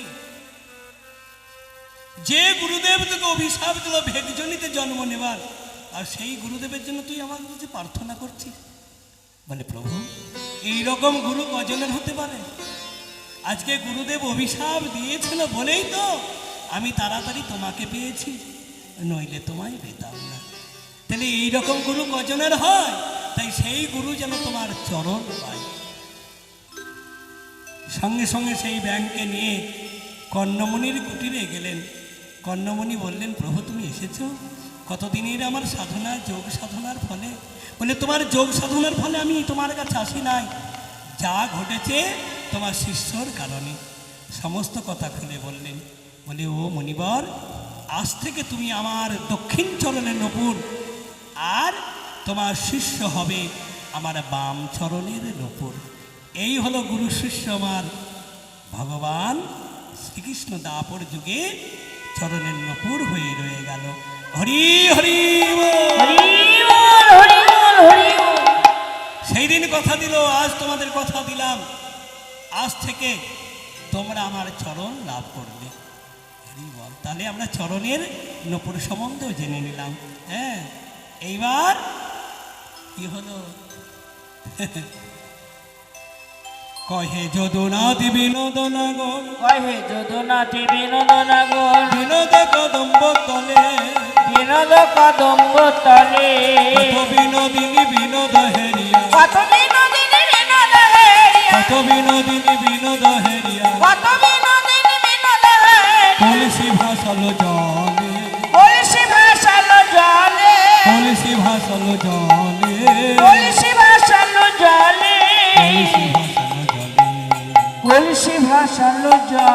যে গুরুদেব তোকে অভিশাপ দিল ভেগজনিতে জন্ম নেবার, আর সেই গুরুদেবের জন্য তুই আমার কাছে প্রার্থনা করছিস। বলে প্রভু এইরকম গুরু কজনের হতে পারে? আজকে গুরুদেব অভিশাপ দিয়েছিল বলেই তো আমি তাড়াতাড়ি তোমাকে পেয়েছি, নইলে তোমায় পেতাম না। তাহলে এইরকম গুরু কজনের হয়? তাই সেই গুরু যেন তোমার চরণ পায়। সঙ্গে সঙ্গে সেই ব্যাংকে নিয়ে কর্ণমণির কুটিরে গেলেন। কর্ণমণি বললেন প্রভু তুমি এসেছো, কতদিনের আমার সাধনা, যোগ সাধনার ফলে। বলে তোমার যোগ সাধনার ফলে আমি তোমার কাছে আসি নাই, যা ঘটেছে তোমার শিষ্যর কারণে। সমস্ত কথা খুলে বললেন। বলে ও মণিবর, আজ থেকে তুমি আমার দক্ষিণ চরণের নপুর, আর তোমার শিষ্য হবে আমার বাম চরণের নপুর। এই হলো গুরু শিষ্য আমার। ভগবান শ্রীকৃষ্ণ দাপর যুগে চরণের নপুর হয়ে রয়ে গেল। হরি হরি বল। হরি বল, হরি বল, হরি বল। সেই দিন কথা দিল, আজ তোমাদের কথা দিলাম, আজ থেকে তোমরা আমার চরণ লাভ করবে। হরি বল। তাহলে আমরা চরণের নপুর সম্বন্ধেও জেনে নিলাম। হ্যাঁ, এইবার কি হলো? কহে যদুনাথ বিনোদনাগর, কহে যদুনাথি বিনোদনাগর, বিনোদ কদম্ব তলে, বিনোদ কদম্ব তলে। কত বিনোদিনী বিনোদ হেরিয়া, কত বিনোদিনী বিনোদ হেরিয়া, কত বিনোদিনী বিনোদ হেরিয়া, কত বিনোদিনী বিনোদ হেরিয়া। কলসি ভাসল জলে, কলসি ভাসাল জলে, কলসি ভাসল জলে, কলসি ভাসাল জলে, কলসি ভাসল জলে। কলসি ভাসাল জলে।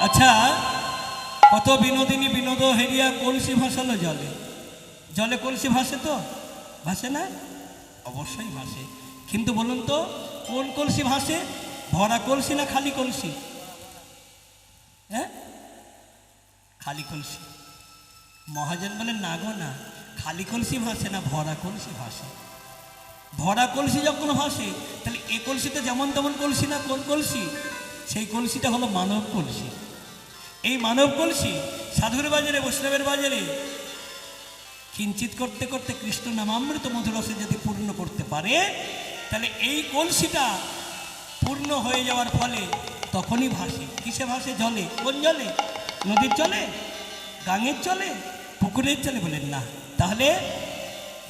আচ্ছা, কত বিনোদিনী বিনোদ হেরিয়া কলসি ভাসালো জলে। জলে কলসি ভাসে তো? ভাসে না? অবশ্যই ভাসে। কিন্তু বলুন তো কোন কলসি ভাসে? ভরা কলসি না খালি কলসি? হ্যাঁ, খালি কলসি। মহাজন বলেন না গো না, খালি কলসি ভাসে না, ভরা কলসি ভাসে। ভরা কলসি যখন ভাসে তাহলে এ কলসিতে যেমন তেমন কলসি না, কোন কলসি? সেই কলসিটা হলো মানব কলসি। এই মানব কলসি সাধুর বাজারে, বৈষ্ণবের বাজারে কিঞ্চিত করতে করতে কৃষ্ণ নামামৃত মধুরসে যদি পূর্ণ করতে পারে, তাহলে এই কলসিটা পূর্ণ হয়ে যাওয়ার ফলে তখনই ভাসে। কিসে ভাসে? জলে। কোন জলে? নদীর জলে, গাঙের জলে, পুকুরের জলে? বলেন না। তাহলে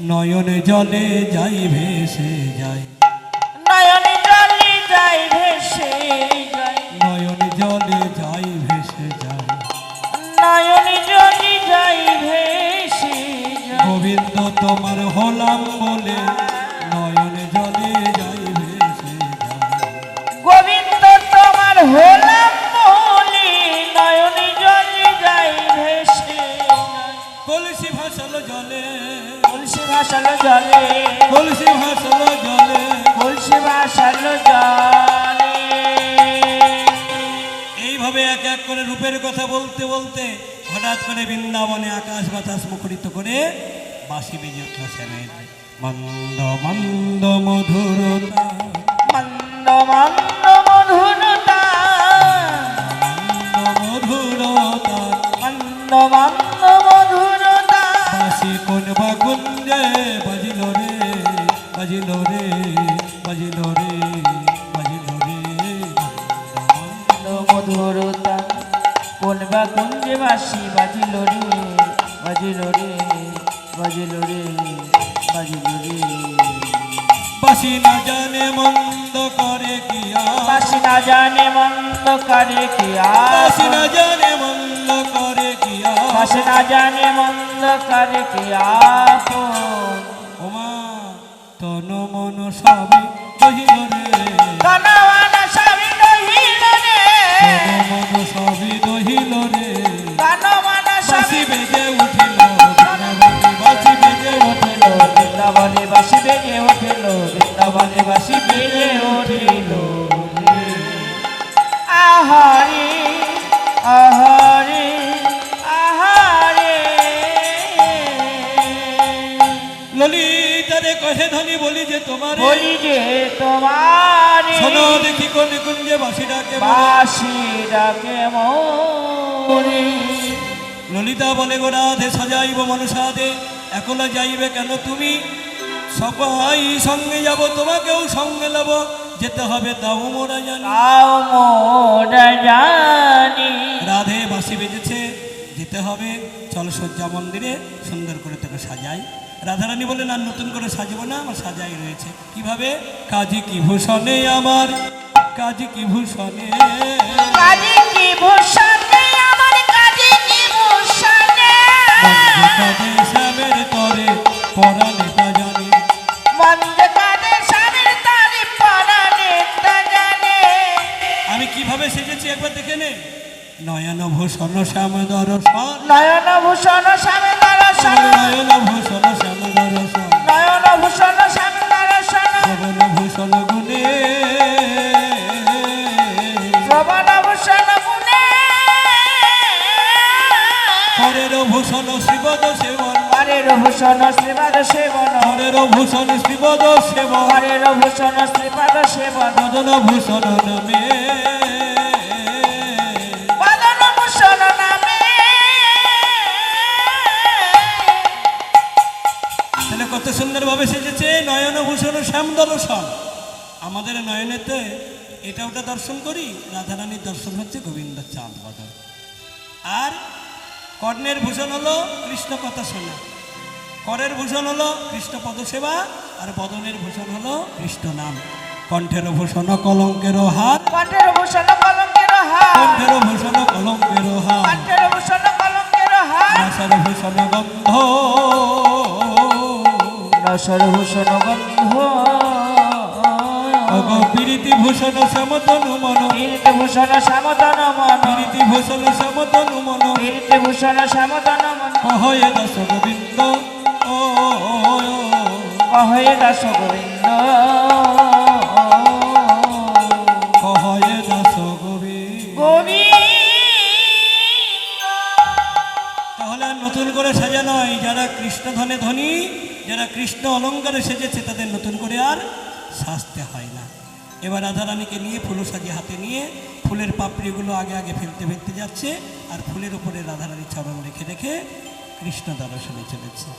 নয়নে জলে যাই ভেসে যায়, নয়নে জলে যাই ভেসে যায়, নয়নে জলে যাই ভেসে যায়, নয়নে জলে যাই ভেসে যায়। গোবিন্দ তোমার হলাম বলে নয়নে জলে যাই ভেসে যায়, গোবিন্দ তোমার হলাম বলে নয়নে জলে যাই ভেসে যায়। কলসি ভাসালো জলে, কলসি ভাসালো জলে, কলসি ভাসালো জলে। কলসি ভাসালো জলে। এইভাবে এক এক করে রূপের কথা বলতে বলতে হঠাৎ করে বৃন্দাবনে আকাশ বাতাস মুখরিত করে বাঁশি বেজে উঠল শ্যামের মন্দ মন্দ মধুরতা মন্দ মন্দ মধুরতা মধুরতা মন্দ মন্দ মধুরতা বাঁশি কোন বা কুঞ্জে বাজিল রে বাজিল রে বাজিল রে বাজিল রে মন্দ মধুরতা কোন বা কুঞ্জে বাঁশি বাজিল রে বাজিল রে বাজিল রে বাজিল রে বাঁশি না জানে মন্দ করে কিয়া বাঁশি না জানে মন্দ করে কিয়া বাঁশি না জানে মন্দ করে কিয়া বাঁশি না জানে মন্দ করে কিয়া ওমা তন মন সবই রহিল রে কানওয়ান সবই রহিল রে তন মন সবই রহিল রে কানওয়ান বাঁশি সবই বেজে উঠিল বাঁশি বেজে উঠিল বৃন্দাবনে বাঁশি বেজে উঠিল বৃন্দাবনে বাঁশি বেজে উঠিল আহারে আহারে আহারে ললিতারে কহে ধনী বলি যে তোমার বলি যে তোমারে শোনো দেখি কোন কুঞ্জে বাঁশি ডাকে বাঁশি ডাকে মোরে ললিতা বলে গো রাধে সাজাইব মনসাদে একলা যাইবে কেন তুমি সবাই সঙ্গে যাব তোমাকেও সঙ্গে নেব যেতে হবে তাও মোরা জানি তাও মোরা জানি রাধে বাঁশি বেজেছে যেতে হবে চল সজ্জা মন্দিরে সুন্দর করে তোকে সাজাই রাধারানী বলেন আর নতুন করে সাজবো না আমার সাজাই রয়েছে কিভাবে কাজী কি ভূষণে আমার কাজী কি ভূষণে কাজী কি ভূষণে আমার কাজী কি ভূষণে শ্যামের তরে পরাণে তা জানি মন্দ কাজে স্বামীর তারি পরাণে তা জানে আমি কিভাবে সেজেছি একবার দেখে নে নয়ন ভূষণ শ্যাম দর্শন নয়ন ভূষণ স্বামী দর্শন নয়ন ভূষণ শ্যাম দর্শন নয়ন ভূষণ স্বামী দর্শন শ্রবণ ভূষণ গুণে শ্রবণ ভূষণ গুণে হরের ভূষণ শ্রীপদ সেবন হরের ভূষণ শ্রীপাদ সেবন হরের ভূষণ শ্রীপদ সেবন হরের ভূষণ শ্রীপাদ সেবন বদন ভূষণ নামে বদন ভূষণ নামে তাহলে কত সুন্দরভাবে সেজেছে নয়ন ভূষণ শ্যাম দর্শন আমাদের নয়নেতে এটা ওটা দর্শন করি রাধারানীর দর্শন হচ্ছে গোবিন্দ চাঁদ বদন আর কর্ণের ভূষণ হলো কৃষ্ণ কথা শোনা করের ভূষণ হলো কৃষ্ণ পদসেবা আর বদনের ভূষণ হলো কৃষ্ণ নাম কণ্ঠের ভূষণ কলঙ্কের হাত কণ্ঠের ভূষণ কলঙ্কের হাত কণ্ঠের ভূষণ কলঙ্কের হাত কণ্ঠের ভূষণ কলঙ্কের হাত নাসার ভূষণ গন্ধ নসর ভূষণ গন্ধ অগ প্রীতি ভূষণ সমতনু মন কীর্তি ভূষণ সমতন মন প্রীতি ভূষণ সমতনু মন কীর্তি ভূষণ সমতন মন কহয়ে দাস গোবিন্দ ও কহে দাস গোবিন্দ কহয়ে দাস গোবিন্দ গোবিন্দ তাহলে আর নতুন করে সাজা নয় যারা কৃষ্ণ ধনে ধনী যারা কৃষ্ণ অলঙ্কারে সেজেছে তাদের নতুন করে আর সাজতে হয় না এবার রাধারানীকে নিয়ে ফুলো সাজিয়ে হাতে নিয়ে ফুলের পাপড়িগুলো আগে আগে ফেলতে ফেলতে যাচ্ছে আর ফুলের উপরে রাধারানীর চরণ রেখে রেখে কৃষ্ণ দর্শনে চলেছে